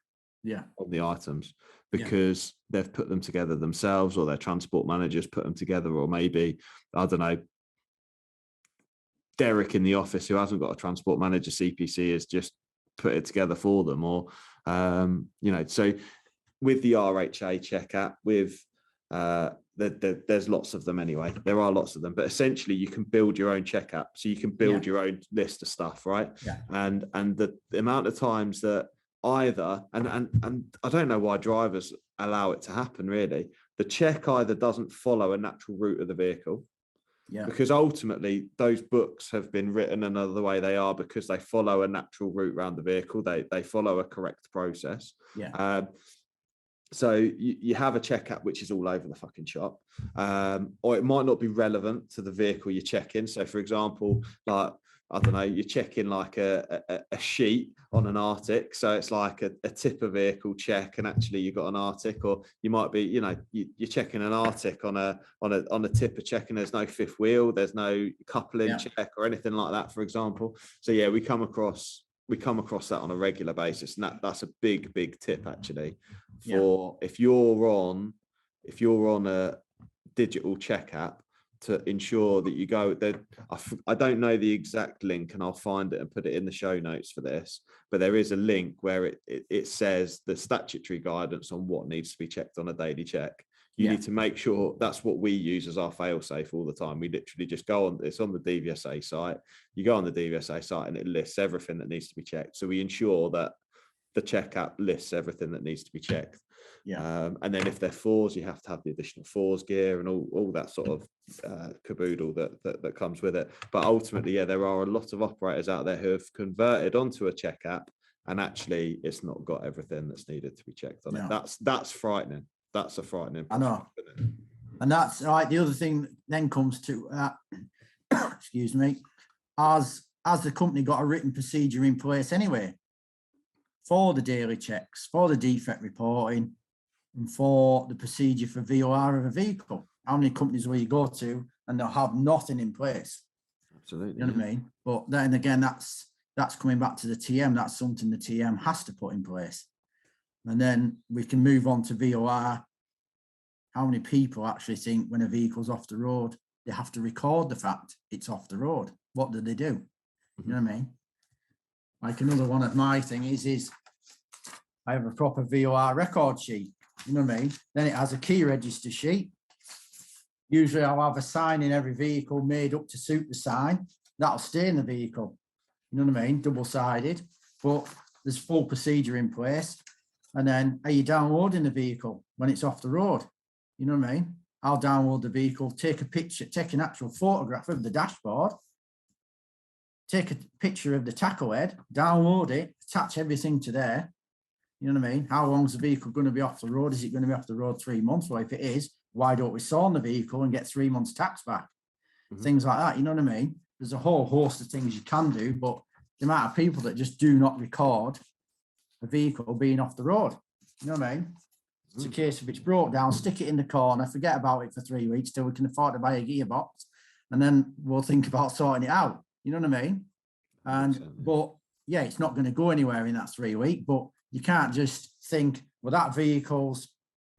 on the items because they've put them together themselves or their transport managers put them together, or maybe, I don't know, Derek in the office who hasn't got a transport manager CPC has just put it together for them, or so with the RHA check app, with there's lots of them anyway. There are lots of them, but essentially you can build your own check app, so you can build your own list of stuff, right? Yeah. And the amount of times that either and I don't know why drivers allow it to happen, really. The check either doesn't follow a natural route of the vehicle. Yeah. Because ultimately those books have been written another way they are because they follow a natural route around the vehicle. They follow a correct process. Yeah. So you have a check app which is all over the fucking shop, or it might not be relevant to the vehicle you're checking. So, for example, like, I don't know, you're checking like a sheet on an Arctic, so it's like a tipper vehicle check, and actually you've got an Arctic, or you might be, you're checking an Arctic on a tipper check, and there's no fifth wheel, there's no coupling check or anything like that, for example. So yeah, we come across that on a regular basis, and that's a big tip actually. For if you're on a digital check app, to ensure that you go there. I don't know the exact link, and I'll find it and put it in the show notes for this, but there is a link where it says the statutory guidance on what needs to be checked on a daily check. You need to make sure. That's what we use as our fail safe all the time. We literally just go on, it's on the DVSA site. You go on the DVSA site and it lists everything that needs to be checked. So we ensure that the check app lists everything that needs to be checked. And then if they're fours, you have to have the additional fours gear and all that sort of caboodle that comes with it. But ultimately, there are a lot of operators out there who have converted onto a check app, and actually it's not got everything that's needed to be checked on it. That's frightening. That's a frightening. I know. And that's right. The other thing then comes to excuse me, as the company got a written procedure in place anyway for the daily checks, for the defect reporting, and for the procedure for VOR of a vehicle. How many companies will you go to and they'll have nothing in place? Absolutely. You know what I mean? But then again, that's coming back to the TM. That's something the TM has to put in place. And then we can move on to VOR. How many people actually think when a vehicle's off the road, they have to record the fact it's off the road? What do they do? You know what I mean? Like another one of my things is I have a proper VOR record sheet. You know what I mean? Then it has a key register sheet. Usually I'll have a sign in every vehicle made up to suit the sign. That'll stay in the vehicle. You know what I mean? Double-sided. But there's full procedure in place. And then are you downloading the vehicle when it's off the road? You know what I mean? I'll download the vehicle, take a picture, take an actual photograph of the dashboard, take a picture of the tackle head, download it, attach everything to there. You know what I mean? How long is the vehicle going to be off the road? Is it going to be off the road 3 months? Well, if it is, why don't we sawn the vehicle and get 3 months tax back? Things like that, you know what I mean? There's a whole host of things you can do, but the amount of people that just do not record a vehicle being off the road, you know what I mean? It's a case of it's broke down, stick it in the corner, forget about it for 3 weeks till we can afford to buy a gearbox, and then we'll think about sorting it out, you know what I mean? But yeah, it's not going to go anywhere in that 3 weeks, but you can't just think, well, that vehicle's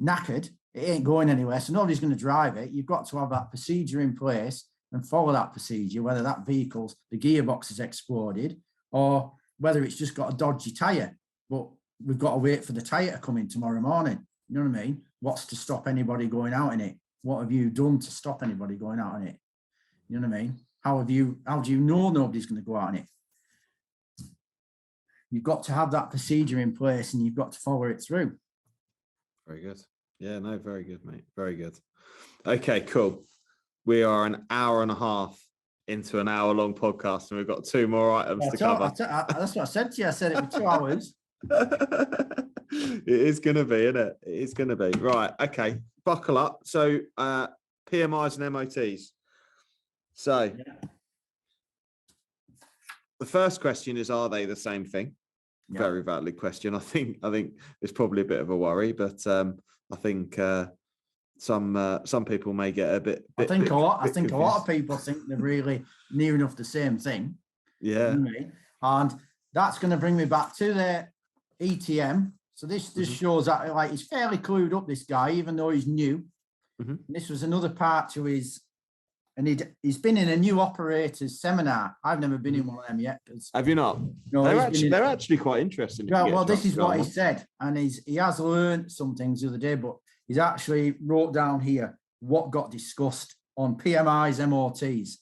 knackered, it ain't going anywhere, so nobody's going to drive it. You've got to have that procedure in place and follow that procedure, whether that vehicle's, the gearbox has exploded, or whether it's just got a dodgy tyre. But we've got to wait for the tyre to come in tomorrow morning. You know what I mean? What's to stop anybody going out in it? What have you done to stop anybody going out in it? You know what I mean? How do you know nobody's going to go out in it? You've got to have that procedure in place and you've got to follow it through. Very good. Yeah, no, very good, mate. Very good. Okay, cool. We are an hour and a half into an hour-long podcast, and we've got 2 more items to cover. That's what I said to you. I said it was 2 hours. It is going to be, isn't it? It is going to be. Right, okay. Buckle up. So, PMIs and MOTs. So, the first question is, are they the same thing? Yeah. Very valid question. I think it's probably a bit of a worry, but I think some people may get a bit. I think a lot of people think they're really near enough the same thing. Yeah. You know what I mean? And that's going to bring me back to the ETM. So this shows that like he's fairly clued up, this guy, even though he's new. This was another part to his and he's been in a new operators seminar. I've never been in one of them yet. Have you not? No, they're actually quite interesting. Well, this is what he said, and he has learned some things the other day, but he's actually wrote down here what got discussed on PMIs, MOTs.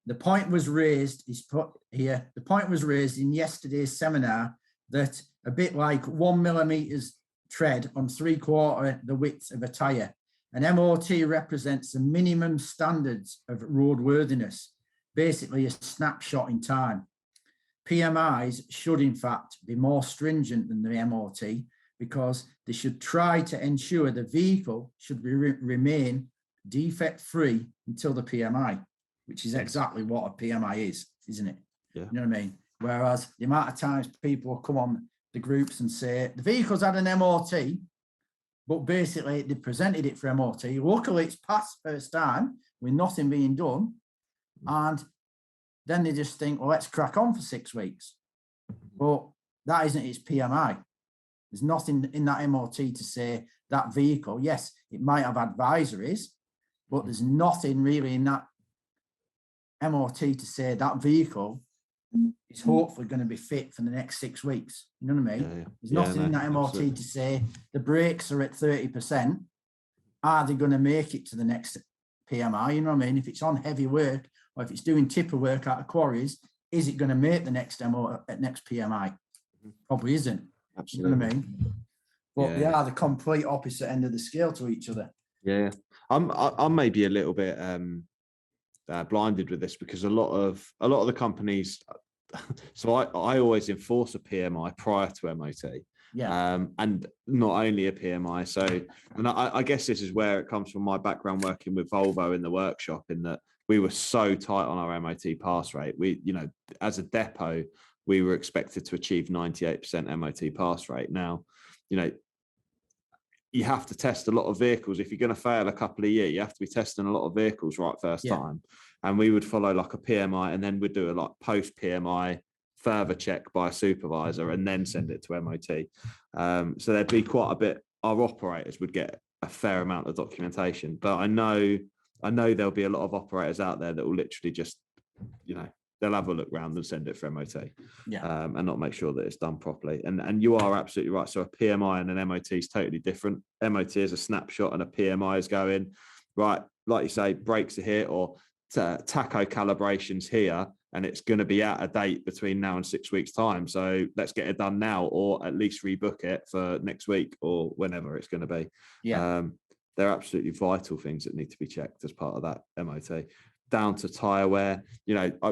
The point was raised, he's put here, the point was raised in yesterday's seminar that a bit like 1 millimeters tread on 3/4 the width of a tyre. An MOT represents the minimum standards of roadworthiness, basically a snapshot in time. PMIs should, in fact, be more stringent than the MOT because they should try to ensure the vehicle should remain defect-free until the PMI, which is exactly what a PMI is, isn't it? Yeah. You know what I mean? Whereas the amount of times people come on the groups and say, the vehicle's had an MOT, but basically they presented it for MOT. Luckily, it's passed first time with nothing being done. And then they just think, well, let's crack on for 6 weeks. But that isn't its PMI. There's nothing in that MOT to say that vehicle, yes, it might have advisories, but there's nothing really in that MOT to say that vehicle is hopefully going to be fit for the next 6 weeks. You know what I mean? Yeah. There's nothing in that MOT absolutely. To say the brakes are at 30%. Are they going to make it to the next PMI? You know what I mean? If it's on heavy work or if it's doing tipper work out of quarries, is it going to make the next next PMI? Probably isn't. Absolutely. You know what I mean? But they are the complete opposite end of the scale to each other. Yeah, I'm maybe a little bit blinded with this because a lot of the companies. So I always enforce a PMI prior to MOT. Yeah. And not only a PMI. So, and I guess this is where it comes from my background working with Volvo in the workshop, in that we were so tight on our MOT pass rate. We, as a depot, we were expected to achieve 98% MOT pass rate. Now, you have to test a lot of vehicles. If you're going to fail a couple of years, you have to be testing a lot of vehicles right first time. And we would follow like a PMI, and then we'd do a like post PMI further check by a supervisor, and then send it to MOT. So there'd be quite a bit. Our operators would get a fair amount of documentation, but I know there'll be a lot of operators out there that will literally just, they'll have a look round and send it for MOT, and not make sure that it's done properly. And you are absolutely right. So a PMI and an MOT is totally different. MOT is a snapshot, and a PMI is going right, like you say, brakes are here, or tacho calibrations here, and it's going to be out of date between now and 6 weeks' time. So let's get it done now, or at least rebook it for next week or whenever it's going to be. They're absolutely vital things that need to be checked as part of that MOT. Down to tyre wear,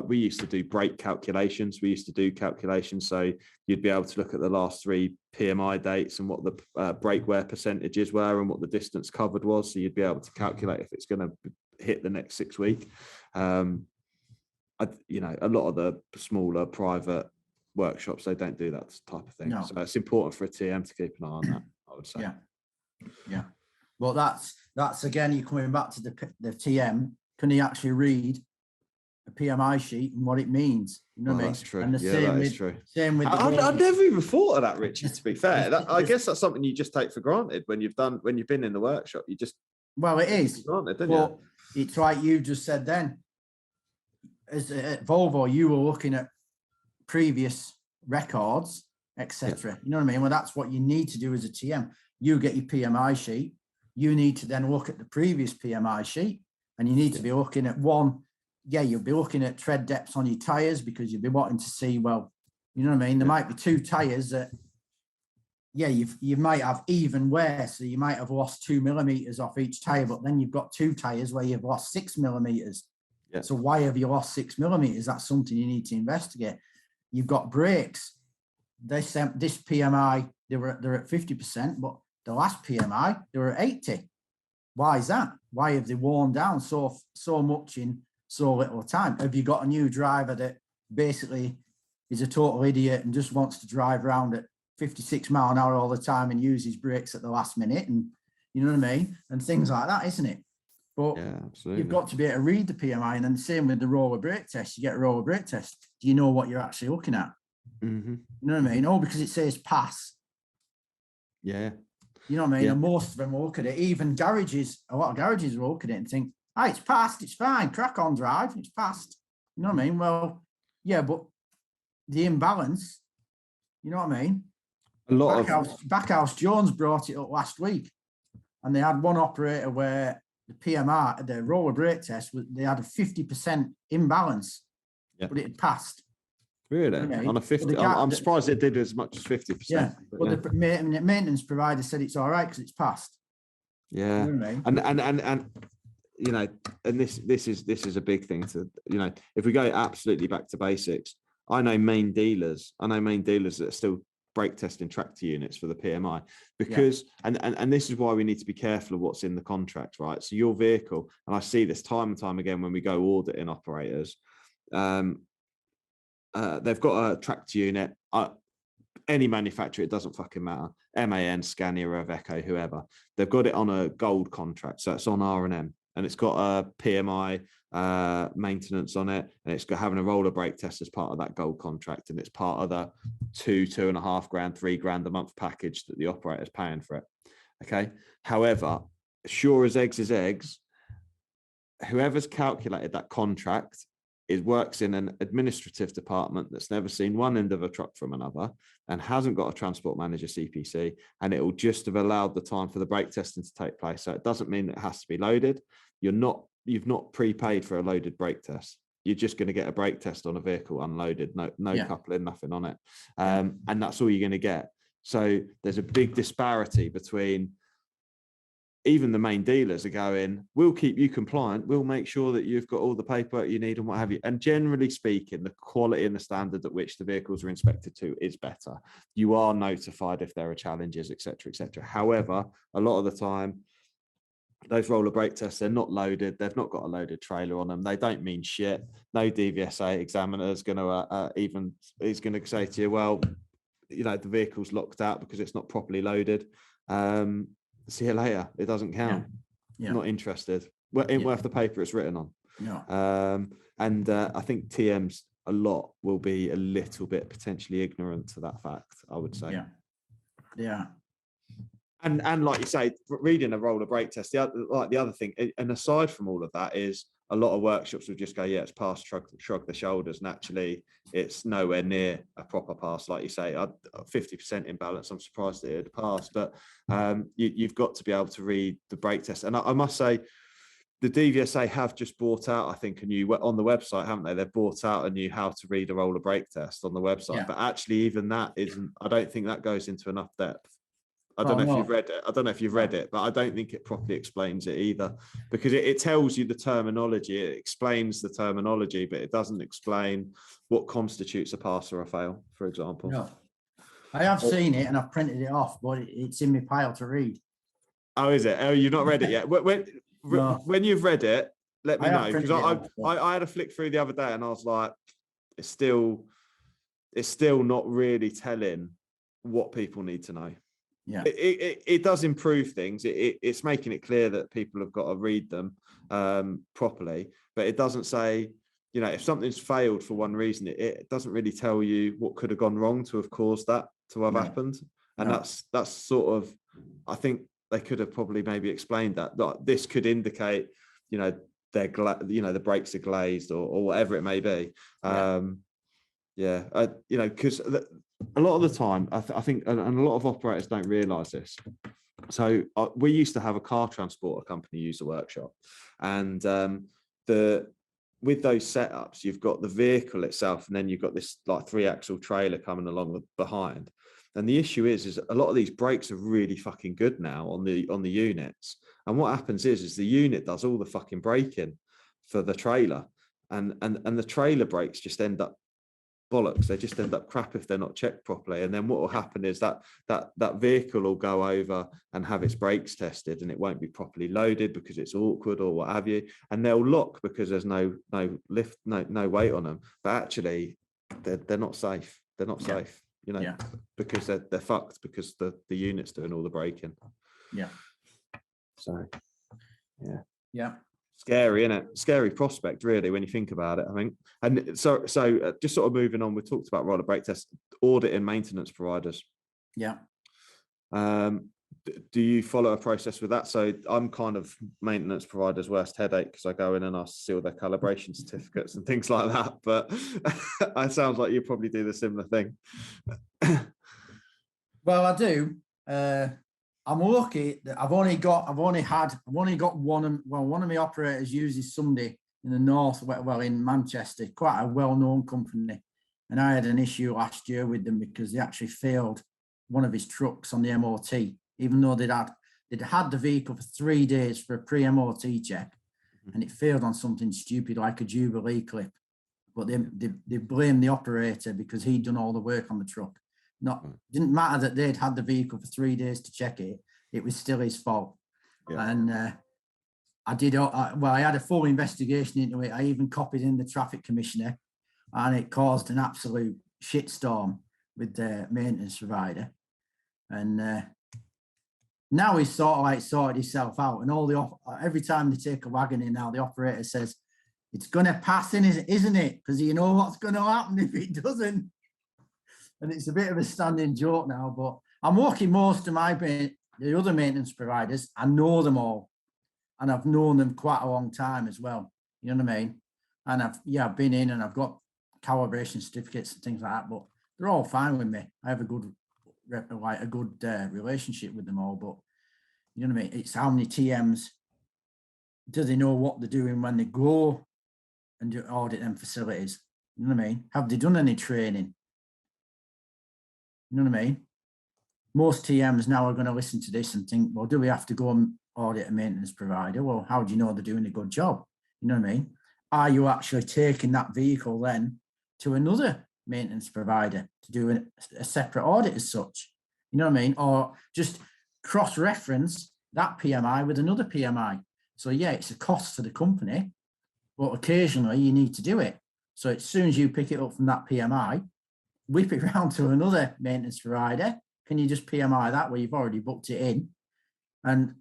we used to do brake calculations. We used to do calculations. So you'd be able to look at the last 3 PMI dates and what the brake wear percentages were and what the distance covered was. So you'd be able to calculate if it's going to hit the next 6 week. A lot of the smaller private workshops, they don't do that type of thing. No. So it's important for a TM to keep an eye on that, I would say. Yeah. Well, that's again, you're coming back to the TM. Can he actually read a PMI sheet and what it means? You know what I mean? That's true. And same with I've never even thought of that, Richie, to be fair. I guess that's something you just take for granted when you've been in the workshop. You just it is. Granted, don't you? It's like you just said then. As at Volvo, you were looking at previous records, etc. You know what I mean? Well, that's what you need to do as a TM. You get your PMI sheet. You need to then look at the previous PMI sheet, and you need to be looking at you'll be looking at tread depths on your tyres, because you'll be wanting to see, well, you know what I mean? There might be 2 tyres that, you might have even wear, so you might have lost 2 millimeters off each tyre, but then you've got 2 tyres where you've lost 6 millimeters. Yeah. So why have you lost 6 millimeters? That's something you need to investigate. You've got brakes. They sent this PMI, they're at 50%, but the last PMI, they were at 80. Why is that? Why have they worn down so much in so little time? Have you got a new driver that basically is a total idiot and just wants to drive around at 56 mile an hour all the time and use his brakes at the last minute? And you know what I mean? And things like that, isn't it? But you've got to be able to read the PMI. And then the same with the roller brake test. You get a roller brake test. Do you know what you're actually looking at? Mm-hmm. You know what I mean? Oh, because it says pass. Yeah. You know what I mean? And most of them will look at it. Even garages, a lot of garages will look at it and think, it's passed, it's fine, crack on, drive, it's passed. You know what I mean? Well, yeah, but the imbalance, you know what I mean? A lot Backhouse Jones brought it up last week, and they had one operator where the PMR, the roller brake test, they had a 50% imbalance, but it had passed. Really? Okay. On a 50, I'm surprised it did as much as 50%. Yeah, but the maintenance provider said it's all right because it's passed. Yeah, You know what I mean? and you know, and this is a big thing to, you know, if we go absolutely back to basics, I know main dealers that are still brake testing tractor units for the PMI because, and this is why we need to be careful of what's in the contract, right? So your vehicle, and I see this time and time again when we go auditing operators, they've got a tractor unit. Any manufacturer, it doesn't fucking matter. MAN, Scania, Iveco, whoever. They've got it on a gold contract, so it's on R&M, and it's got a PMI maintenance on it, and it's got having a roller brake test as part of that gold contract, and it's part of the 2.5 grand, $3 grand a month package that the operator's paying for it. Okay. However, sure as eggs is eggs, whoever's calculated that contract works in an administrative department that's never seen one end of a truck from another and hasn't got a transport manager CPC, and it will just have allowed the time for the brake testing to take place. So it doesn't mean it has to be loaded. You've not prepaid for a loaded brake test. You're just going to get a brake test on a vehicle unloaded, no coupling, nothing on it. And that's all you're going to get. So there's a big disparity between, even the main dealers are going, we'll keep you compliant. We'll make sure that you've got all the paperwork you need and what have you. And generally speaking, the quality and the standard at which the vehicles are inspected to is better. You are notified if there are challenges, et cetera, et cetera. However, a lot of the time, those roller brake tests, they're not loaded. They've not got a loaded trailer on them. They don't mean shit. No DVSA examiner is going to say to you, well, you know, the vehicle's locked out because it's not properly loaded. See you later. It doesn't count. Not interested. Well, it ain't worth the paper it's written on. I think TMs a lot will be a little bit potentially ignorant to that fact, I would say. And like you say, reading a roller brake test, the other thing, and aside from all of that, is a lot of workshops will just go, yeah, it's passed, shrug the shoulders, and actually it's nowhere near a proper pass. Like you say, 50% imbalance, I'm surprised it had passed, but you've got to be able to read the brake test. And I must say, the DVSA have just brought out, I think, a new, on the website, haven't they? They've brought out a new how to read a roller brake test on the website, but actually even that isn't, I don't think that goes into enough depth. I don't know if you've read it. I don't know if you've read it, but I don't think it properly explains it either, because it tells you the terminology. It explains the terminology, but it doesn't explain what constitutes a pass or a fail, for example. No. I have seen it and I've printed it off, but it's in my pile to read. Oh, is it? Oh, you've not read it yet? When you've read it, let me know, because I had a flick through the other day and I was like, it's still not really telling what people need to know. Yeah, it does improve things. It's making it clear that people have got to read them properly, but it doesn't say, you know, if something's failed for one reason, it doesn't really tell you what could have gone wrong to have caused that to have happened. And that's sort of, I think they could have probably maybe explained that this could indicate, you know, the brakes are glazed or whatever it may be. You know, because a lot of the time, I think, and a lot of operators don't realise this. So we used to have a car transporter company use the workshop, and with those setups, you've got the vehicle itself, and then you've got this like 3-axle trailer coming along behind. And the issue is a lot of these brakes are really fucking good now on the units. And what happens is the unit does all the fucking braking for the trailer, and the trailer brakes just end up bollocks. They just end up crap if they're not checked properly. And then what will happen is that vehicle will go over and have its brakes tested, and it won't be properly loaded because it's awkward or what have you. And they'll lock because there's no lift, no weight on them. But actually, they're not safe. They're not safe, you know, because they're fucked because the unit's doing all the braking. Yeah. So, yeah. Scary, isn't it? Scary prospect, really, when you think about it, I think. And so just sort of moving on, we talked about roller brake tests, audit and maintenance providers. Yeah. do you follow a process with that? So I'm kind of maintenance provider's worst headache because I go in and I seal their calibration certificates and things like that. But it sounds like you probably do the similar thing. Well, I do. I'm lucky that I've only got one. One of my operators uses somebody in the north, well, in Manchester, quite a well-known company. And I had an issue last year with them because they actually failed one of his trucks on the MOT, even though they'd had the vehicle for 3 days for a pre-MOT check, and it failed on something stupid like a Jubilee clip. But they blamed the operator because he'd done all the work on the truck. Didn't matter that they'd had the vehicle for 3 days to check it. It was still his fault. Yeah. And I had a full investigation into it. I even copied in the traffic commissioner, and it caused an absolute shitstorm with the maintenance provider. And now he's sort of like sorted himself out. And every time they take a wagon in now, the operator says, it's going to pass in, isn't it? Because you know what's going to happen if it doesn't. And it's a bit of a standing joke now, but I'm working most of the other maintenance providers. I know them all, and I've known them quite a long time as well. You know what I mean? And I've been in and I've got calibration certificates and things like that, but they're all fine with me. I have a good relationship with them all, but you know what I mean? It's how many TMs do they know what they're doing when they go and do audit them facilities? You know what I mean? Have they done any training? You know what I mean? Most TMs now are going to listen to this and think, well, do we have to go and audit a maintenance provider? Well, how do you know they're doing a good job? You know what I mean? Are you actually taking that vehicle then to another maintenance provider to do a separate audit as such? You know what I mean? Or just cross-reference that PMI with another PMI. So yeah, it's a cost for the company, but occasionally you need to do it. So as soon as you pick it up from that PMI, whip it round to another maintenance provider. Can you just PMI that where you've already booked it in, and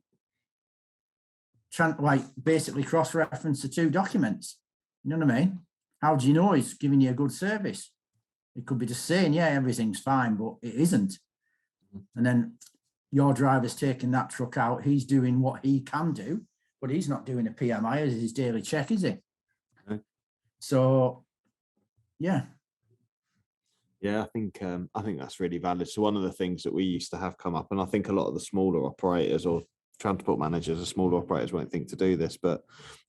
basically cross-reference the two documents? You know what I mean? How do you know he's giving you a good service? It could be just saying, yeah, everything's fine, but it isn't. And then your driver's taking that truck out. He's doing what he can do, but he's not doing a PMI as his daily check, is he? Okay. So, yeah. Yeah, I think that's really valid. So one of the things that we used to have come up, and I think a lot of the smaller operators or transport managers or smaller operators won't think to do this, but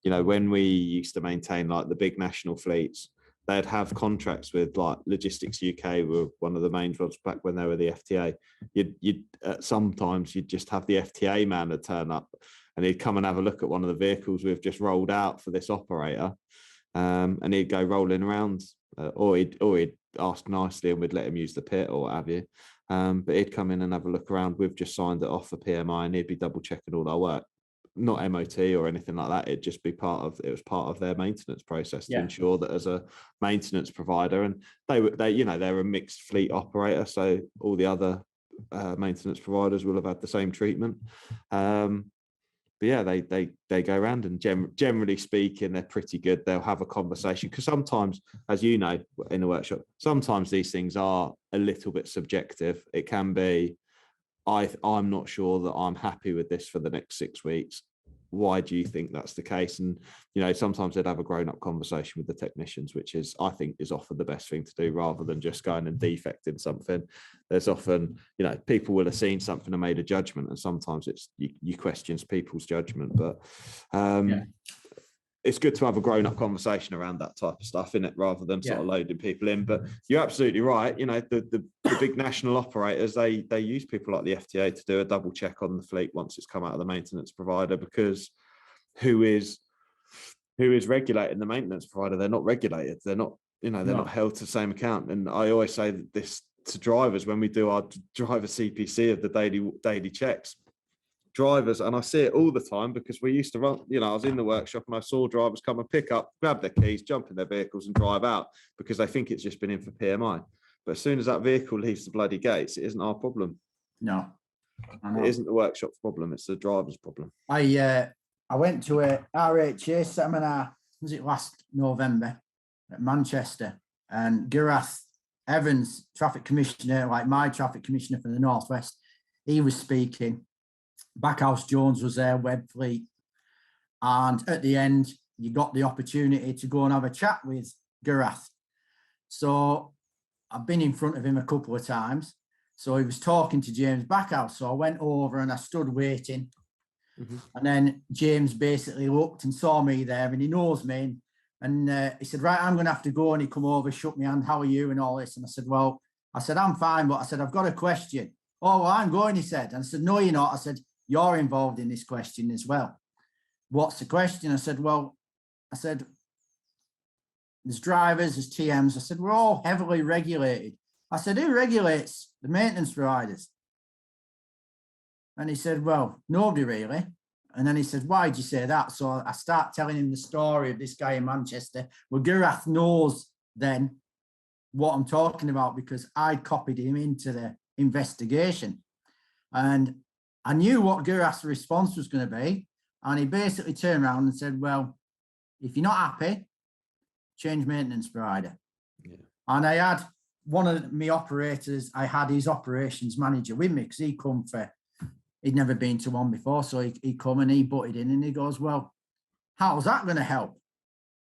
you know, when we used to maintain like the big national fleets, they'd have contracts with like Logistics UK, were one of the main ones back when they were the FTA. You'd sometimes you'd just have the FTA man to turn up, and he'd come and have a look at one of the vehicles we've just rolled out for this operator, and he'd go rolling around, or he'd ask nicely and we'd let him use the pit or what have you. But he'd come in and have a look around. We've just signed it off for PMI, and he'd be double checking all our work, not MOT or anything like that. It'd just be part of their maintenance process to ensure that as a maintenance provider, and they're a mixed fleet operator, so all the other maintenance providers will have had the same treatment. But yeah, they go around, and generally speaking, they're pretty good. They'll have a conversation, because sometimes, as you know, in the workshop, sometimes these things are a little bit subjective. It can be, I'm not sure that I'm happy with this for the next 6 weeks. Why do you think that's the case? And you know, sometimes they'd have a grown-up conversation with the technicians, which I think is often the best thing to do, rather than just going and defecting something. There's often, you know, people will have seen something and made a judgment, and sometimes it's you questions people's judgment. But it's good to have a grown-up conversation around that type of stuff, in it, rather than sort of loading people in. But you're absolutely right. You know, the big national operators, they use people like the FTA to do a double check on the fleet once it's come out of the maintenance provider, because who is regulating the maintenance provider? They're not regulated. They're not, you know, they're not held to the same account. And I always say this to drivers when we do our driver CPC of the daily checks. Drivers, and I see it all the time, because we used to run, you know, I was in the workshop and I saw drivers come and pick up, grab their keys, jump in their vehicles and drive out, because they think it's just been in for PMI. But as soon as that vehicle leaves the bloody gates, it isn't our problem. No, it isn't the workshop's problem. It's the driver's problem. I went to a RHA seminar, was it last November, at Manchester, and Gareth Evans, traffic commissioner, like my traffic commissioner for the Northwest, he was speaking. Backhouse Jones was there, Web Fleet. And at the end, you got the opportunity to go and have a chat with Gurath. So I've been in front of him a couple of times. So he was talking to James Backhouse. So I went over and I stood waiting. And then James basically looked and saw me there, and he knows me. And he said, right, I'm going to have to go. And he come over, shook my hand, how are you, and all this. And I said, well, I'm fine, but I said, I've got a question. Oh, well, I'm going, he said. And I said, no, you're not. I said, you're involved in this question as well. What's the question? I said, there's drivers, there's TMs. I said, we're all heavily regulated. I said, who regulates the maintenance providers? And he said, well, nobody really. And then he said, why did you say that? So I start telling him the story of this guy in Manchester. Well, Gurath knows then what I'm talking about because I copied him into the investigation. And I knew what Gurath's response was going to be. And he basically turned around and said, well, if you're not happy, change maintenance provider. Yeah. And I had one of my operators, I had his operations manager with me because he'd never been to one before. So he come and he butted in and he goes, well, how's that going to help?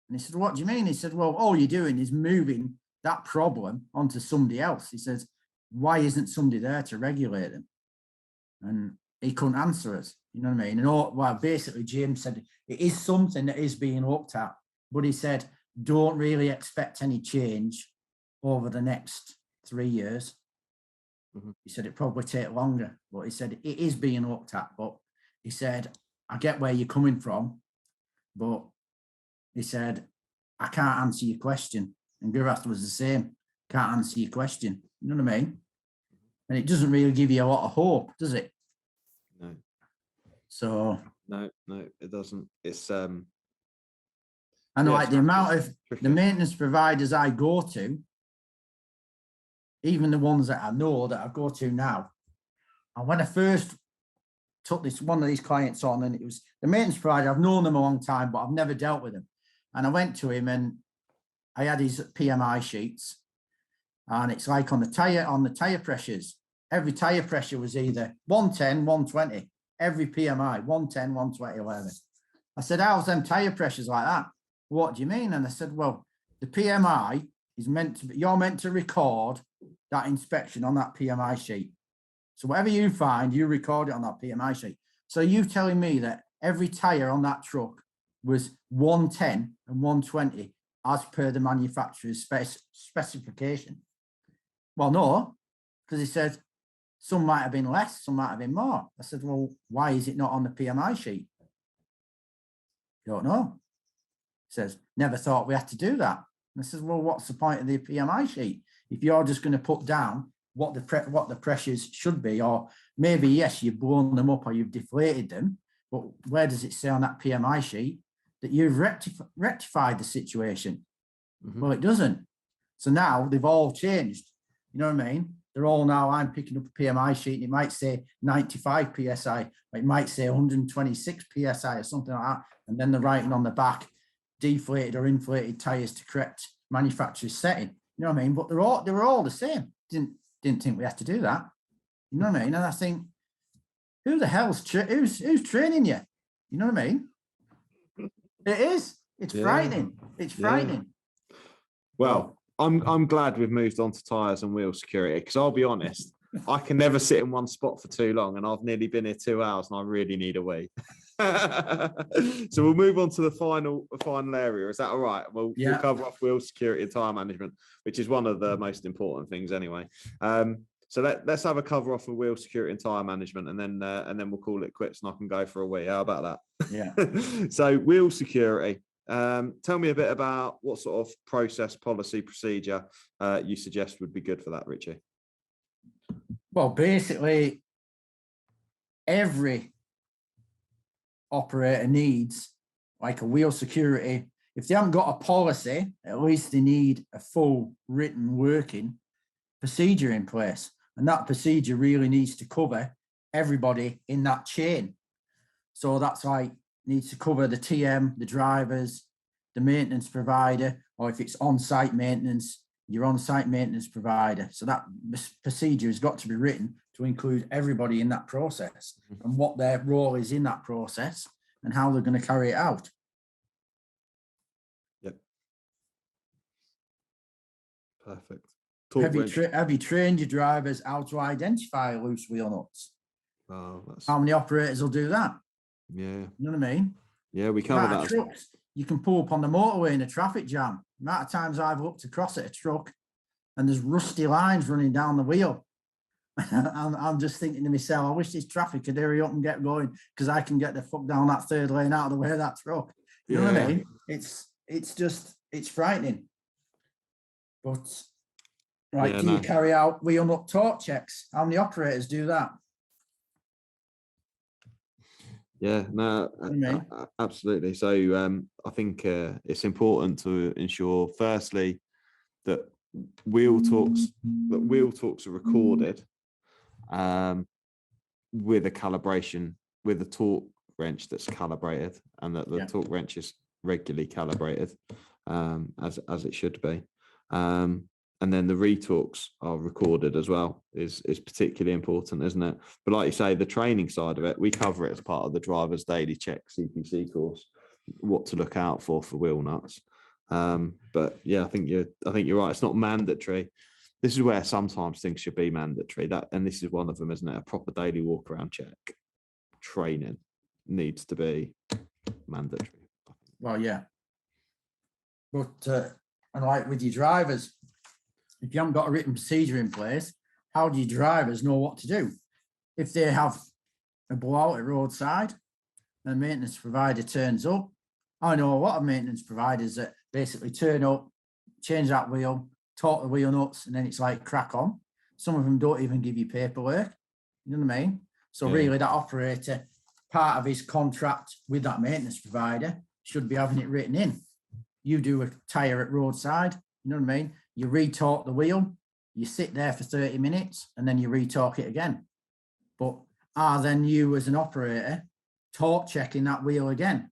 And he said, what do you mean? He said, well, all you're doing is moving that problem onto somebody else. He says, why isn't somebody there to regulate them? And he couldn't answer us. You know what I mean? And basically James said, it is something that is being looked at, but he said, don't really expect any change over the next 3 years. He said it probably take longer, but he said it is being looked at. But he said, I get where you're coming from, but he said, I can't answer your question. And Gurath was the same. Can't answer your question. You know what I mean? And it doesn't really give you a lot of hope, does it? No. So no, it doesn't. It's and like the amount of the maintenance providers I go to, even the ones that I know that I go to now. And when I first took one of these clients on, and it was the maintenance provider, I've known them a long time, but I've never dealt with them. And I went to him and I had his PMI sheets, and it's like on the tire pressures, every tire pressure was either 110, 120, every PMI, 110, 120, whatever. I said, how's them tire pressures like that? What do you mean? And I said, well, the PMI is you're meant to record that inspection on that PMI sheet. So whatever you find, you record it on that PMI sheet. So you telling me that every tire on that truck was 110 and 120 as per the manufacturer's specification? Well, no, because he said some might have been less, some might have been more. I said, well, why is it not on the PMI sheet? Don't know. He says, never thought we had to do that. And I said, well, what's the point of the PMI sheet? If you're just going to put down what the pressures should be, or maybe, yes, you've blown them up or you've deflated them, but where does it say on that PMI sheet that you've rectified the situation? Well, it doesn't. So now they've all changed. You know what I mean? They're all now, I'm picking up a PMI sheet and it might say 95 PSI, or it might say 126 PSI or something like that. And then they're writing on the back, deflated or inflated tires to correct manufacturer's setting. You know what I mean? But they were all the same. Didn't think we had to do that. You know what I mean? And I think, who the hell's who's training you? You know what I mean? It is. It's frightening. It's frightening. Well, I'm glad we've moved on to tyres and wheel security, because I'll be honest, I can never sit in one spot for too long, and I've nearly been here 2 hours and I really need a wee. So we'll move on to the final area. Is that all right? We'll cover off wheel security and tyre management, which is one of the most important things anyway. So let's have a cover off of wheel security and tyre management, and then we'll call it quits and I can go for a wee. How about that? Yeah. So wheel security. Tell me a bit about what sort of process, policy, procedure you suggest would be good for that, Richie. Well, basically, every operator needs like a wheel security. If they haven't got a policy, at least they need a full written working procedure in place. And that procedure really needs to cover everybody in that chain. So that's like needs to cover the TM, the drivers, the maintenance provider, or if it's on-site maintenance, your on-site maintenance provider. So that procedure has got to be written to include everybody in that process and what their role is in that process and how they're going to carry it out. Yep. Perfect. Have you trained your drivers how to identify loose wheel nuts? Oh, how many operators will do that? Yeah. You know what I mean? Yeah, we cover that. Trucks, you can pull up on the motorway in a traffic jam. The amount of times I've looked across at a truck and there's rusty lines running down the wheel. I'm just thinking to myself, I wish this traffic could hurry up and get going because I can get the fuck down that third lane out of the way of that truck. You know what I mean? It's frightening. But do you carry out wheel nut torque checks? How many operators do that? Yeah, no, absolutely. So I think it's important to ensure, firstly, that wheel talks are recorded with a calibration, with a torque wrench that's calibrated, and that the torque wrench is regularly calibrated as it should be. And then the retorques are recorded as well is particularly important, isn't it? But like you say, the training side of it, we cover it as part of the driver's daily check CPC course, what to look out for wheel nuts. But yeah, I think you're right. It's not mandatory. This is where sometimes things should be mandatory. And this is one of them, isn't it? A proper daily walk around check training needs to be mandatory. Well, yeah. But and like with your drivers, if you haven't got a written procedure in place, how do your drivers know what to do? If they have a blowout at roadside and a maintenance provider turns up, I know a lot of maintenance providers that basically turn up, change that wheel, torque the wheel nuts, and then it's like crack on. Some of them don't even give you paperwork. You know what I mean? So really that operator, part of his contract with that maintenance provider should be having it written in. You do a tyre at roadside, you know what I mean? You retorque the wheel, you sit there for 30 minutes, and then you retorque it again. But then you as an operator torque checking that wheel again?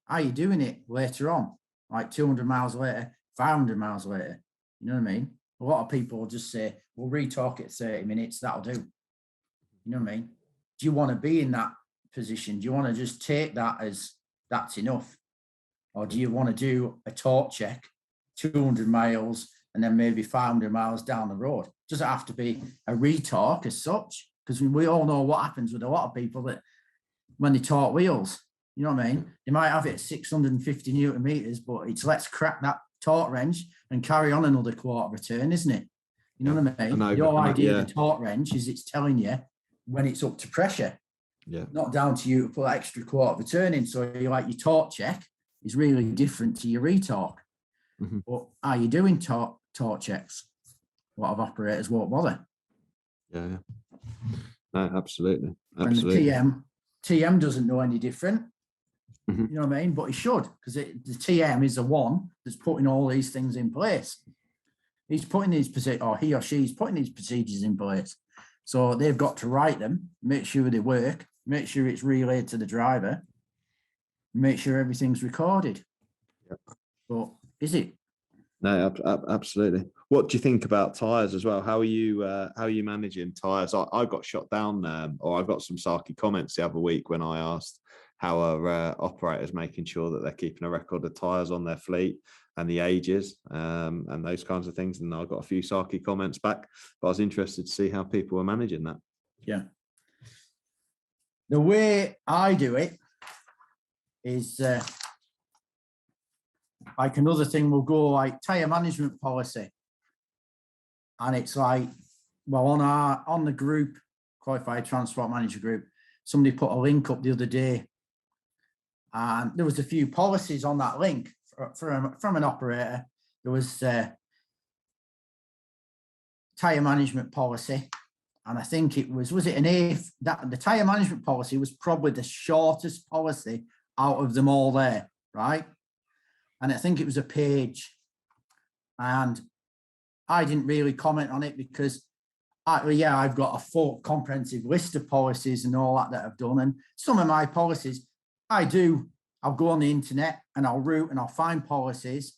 Are you doing it later on, like 200 miles later, 500 miles later? You know what I mean? A lot of people will just say, we'll retorque it 30 minutes, that'll do. You know what I mean? Do you want to be in that position? Do you want to just take that as that's enough? Or do you want to do a torque check 200 miles and then maybe 500 miles down the road? Does it have to be a retorque as such? Because we all know what happens with a lot of people that when they torque wheels, you know what I mean? They might have it at 650 Newton meters, but it's let's crack that torque wrench and carry on another quarter of a turn, isn't it? You know what I mean? Your idea of the torque wrench is it's telling you when it's up to pressure. Yeah. Not down to you to put that extra quarter of a turn in. So you like your torque check is really different to your retorque. Mm-hmm. But are you doing torque checks? A lot of operators won't bother. Yeah. No, absolutely. And the TM doesn't know any different. Mm-hmm. You know what I mean? But he should, because the TM is the one that's putting all these things in place. He's putting these or he or she's putting these procedures in place. So they've got to write them, make sure they work, make sure it's relayed to the driver, make sure everything's recorded. Yep. But is it? No, absolutely. What do you think about tyres as well? How are you managing tyres? I got shot down, or I got some sarky comments the other week when I asked how are operators making sure that they're keeping a record of tyres on their fleet and the ages and those kinds of things. And I got a few sarky comments back, but I was interested to see how people were managing that. Yeah. The way I do it is like another thing will go like tyre management policy. And it's like, well, on the group, Qualified Transport Manager group, somebody put a link up the other day. And there was a few policies on that link from an operator. There was tyre management policy. And I think it was it an A? That the tyre management policy was probably the shortest policy out of them all there, right? And I think it was a page. And I didn't really comment on it because, I've got a full comprehensive list of policies and all that I've done. And some of my policies, I'll go on the internet and I'll route and I'll find policies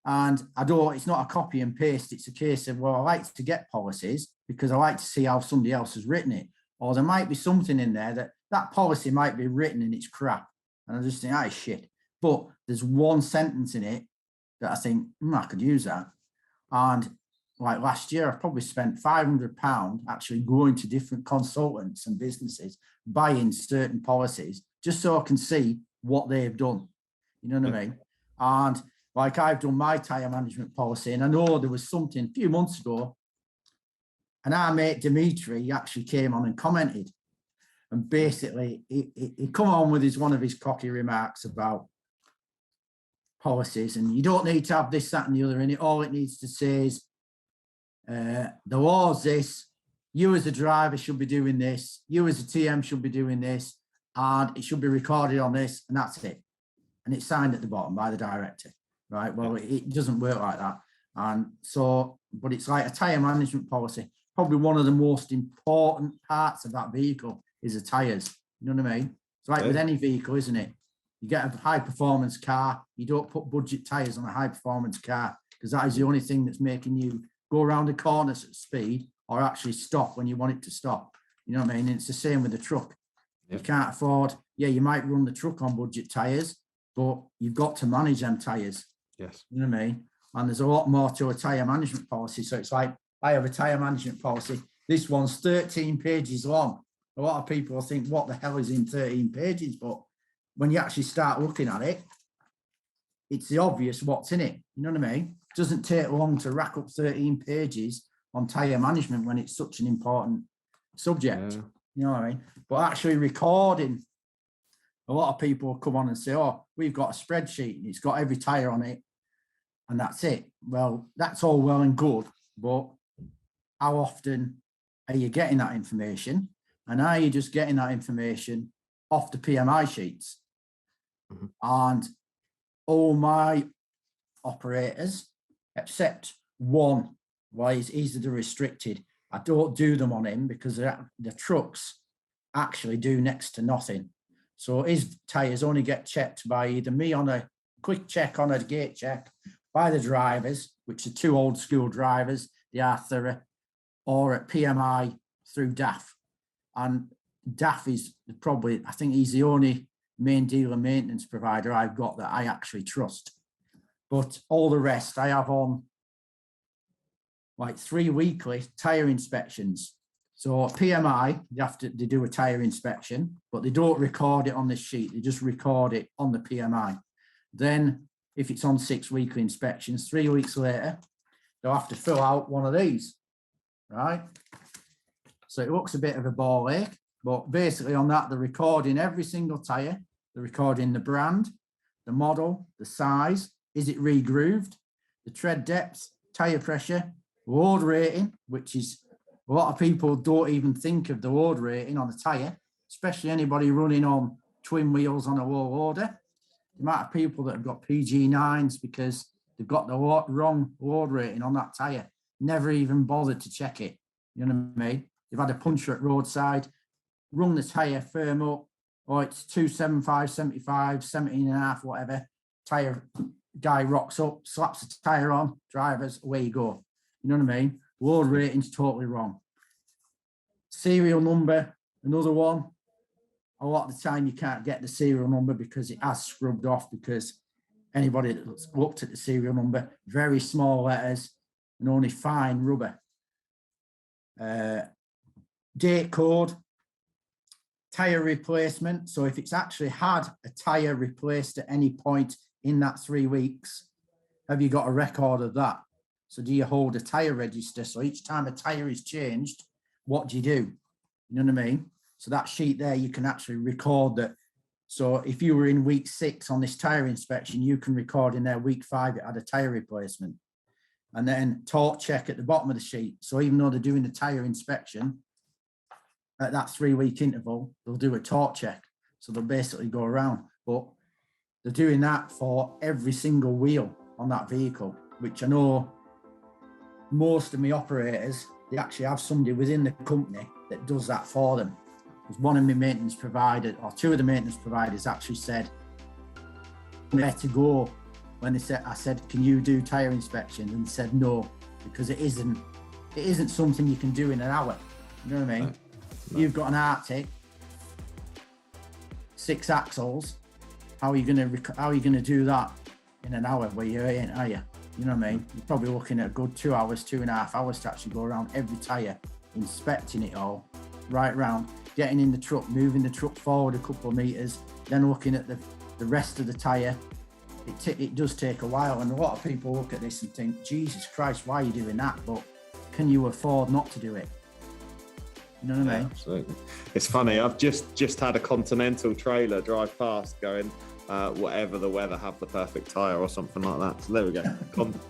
And it's not a copy and paste. It's a case of, well, I like to get policies because I like to see how somebody else has written it. Or there might be something in there that policy might be written and it's crap. And I just think, it's shit. But there's one sentence in it that I think, I could use that. And like last year, I probably spent £500 actually going to different consultants and businesses, buying certain policies, just so I can see what they've done. You know what I mean? And like I've done my tyre management policy, and I know there was something a few months ago, and our mate Dimitri actually came on and commented. And basically, he come on with one of his cocky remarks about policies, and you don't need to have this, that, and the other in it. All it needs to say is, the law's this, you as a driver should be doing this, you as a TM should be doing this, and it should be recorded on this, and that's it. And it's signed at the bottom by the director, right? Well, it doesn't work like that. And so, but it's like a tyre management policy. Probably one of the most important parts of that vehicle is the tyres. You know what I mean? It's like with any vehicle, isn't it? You get a high performance car, you don't put budget tyres on a high performance car, because that is the only thing that's making you go around the corners at speed or actually stop when you want it to stop. You know what I mean? And it's the same with the truck. You can't afford, you might run the truck on budget tyres, but you've got to manage them tyres. Yes. You know what I mean? And there's a lot more to a tyre management policy. So it's like, I have a tyre management policy. This one's 13 pages long. A lot of people think, what the hell is in 13 pages? But when you actually start looking at it, it's the obvious what's in it. You know what I mean? It doesn't take long to rack up 13 pages on tyre management when it's such an important subject. Yeah. You know what I mean? But actually recording, a lot of people come on and say, we've got a spreadsheet and it's got every tyre on it and that's it. Well, that's all well and good, but how often are you getting that information? And are you just getting that information off the PMI sheets? Mm-hmm. And all my operators, except one, he's the restricted, I don't do them on him because the trucks actually do next to nothing. So his tyres only get checked by either me on a quick check, on a gate check, by the drivers, which are two old school drivers, they are thorough, or at PMI through DAF. And DAF is probably, I think he's the only main dealer maintenance provider I've got that I actually trust. But all the rest I have on like 3 weekly tyre inspections. So PMI, they do a tyre inspection, but they don't record it on this sheet. They just record it on the PMI. Then if it's on 6 weekly inspections, 3 weeks later, they'll have to fill out one of these, right? So it looks a bit of a ball ache, but basically on that, they're recording every single tyre. They're recording the brand, the model, the size, is it re-grooved, the tread depth, tyre pressure, load rating, which is a lot of people don't even think of the load rating on a tyre, especially anybody running on twin wheels on a low loader. The amount of people that have got PG9s because they've got the wrong load rating on that tyre, never even bothered to check it. You know what I mean? They've had a puncture at roadside, rung the tyre firm up, or it's 275, 75, 17 and a half, whatever. Tyre guy rocks up, slaps the tyre on, drivers, away you go. You know what I mean? Load rating's totally wrong. Serial number, another one. A lot of the time you can't get the serial number because it has scrubbed off, because anybody that's looked at the serial number, very small letters and only fine rubber. Date code, tyre replacement. So if it's actually had a tyre replaced at any point in that 3 weeks, have you got a record of that? So do you hold a tyre register? So each time a tyre is changed, what do? You know what I mean? So that sheet there, you can actually record that. So if you were in week 6 on this tyre inspection, you can record in there week 5, it had a tyre replacement. And then torque check at the bottom of the sheet. So even though they're doing the tyre inspection, at that 3 week interval, they'll do a torque check. So they'll basically go around. But they're doing that for every single wheel on that vehicle, which I know most of my operators, they actually have somebody within the company that does that for them. Because one of my maintenance providers, or two of the maintenance providers actually said where to go when they said, I said, can you do tyre inspections? And they said no, because it isn't something you can do in an hour. You know what I mean? No. You've got an Arctic, 6 axles. How are you gonna do that in an hour where you're in, are you? You know what I mean? You're probably looking at a good 2 hours, 2.5 hours to actually go around every tyre, inspecting it all, right round, getting in the truck, moving the truck forward a couple of meters, then looking at the rest of the tyre. It does take a while, and a lot of people look at this and think, Jesus Christ, why are you doing that? But can you afford not to do it? You know what I mean? Absolutely. It's funny, I've just had a Continental trailer drive past going, whatever the weather, have the perfect tyre or something like that. So there we go.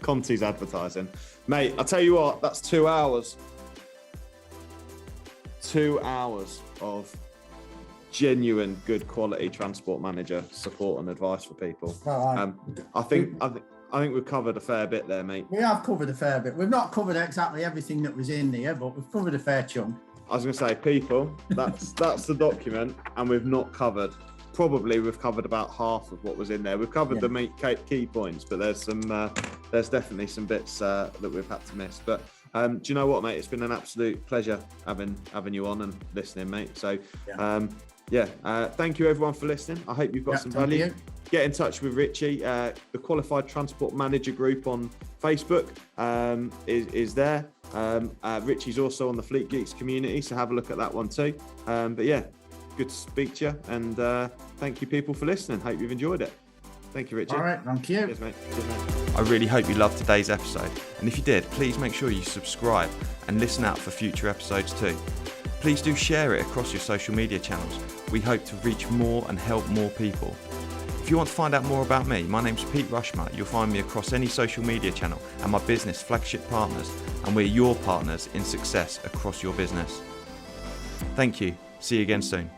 Conti's advertising. Mate, I'll tell you what, that's 2 hours. 2 hours of genuine good quality transport manager support and advice for people. I think we've covered a fair bit there, mate. We have covered a fair bit. We've not covered exactly everything that was in there, but we've covered a fair chunk. I was going to say, people, that's the document, and we've not covered. Probably we've covered about half of what was in there. We've covered the key points, but there's definitely some bits that we've had to miss. But do you know what, mate? It's been an absolute pleasure having you on and listening, mate. So thank you everyone for listening. I hope you've got some value. Get in touch with Richie. The Qualified Transport Manager group on Facebook is there. Richie's also on the Fleet Geeks community, so have a look at that one too. But yeah, good to speak to you, and thank you people for listening. Hope you've enjoyed it. Thank you, Richie. All right, thank you. Cheers, mate. Cheers, mate. I really hope you loved today's episode, and if you did, please make sure you subscribe and listen out for future episodes too. Please do share it across your social media channels. We hope to reach more and help more people. If you want to find out more about me, my name's Pete Rushmer. You'll find me across any social media channel and my business, Flagship Partners, and we're your partners in success across your business. Thank you. See you again soon.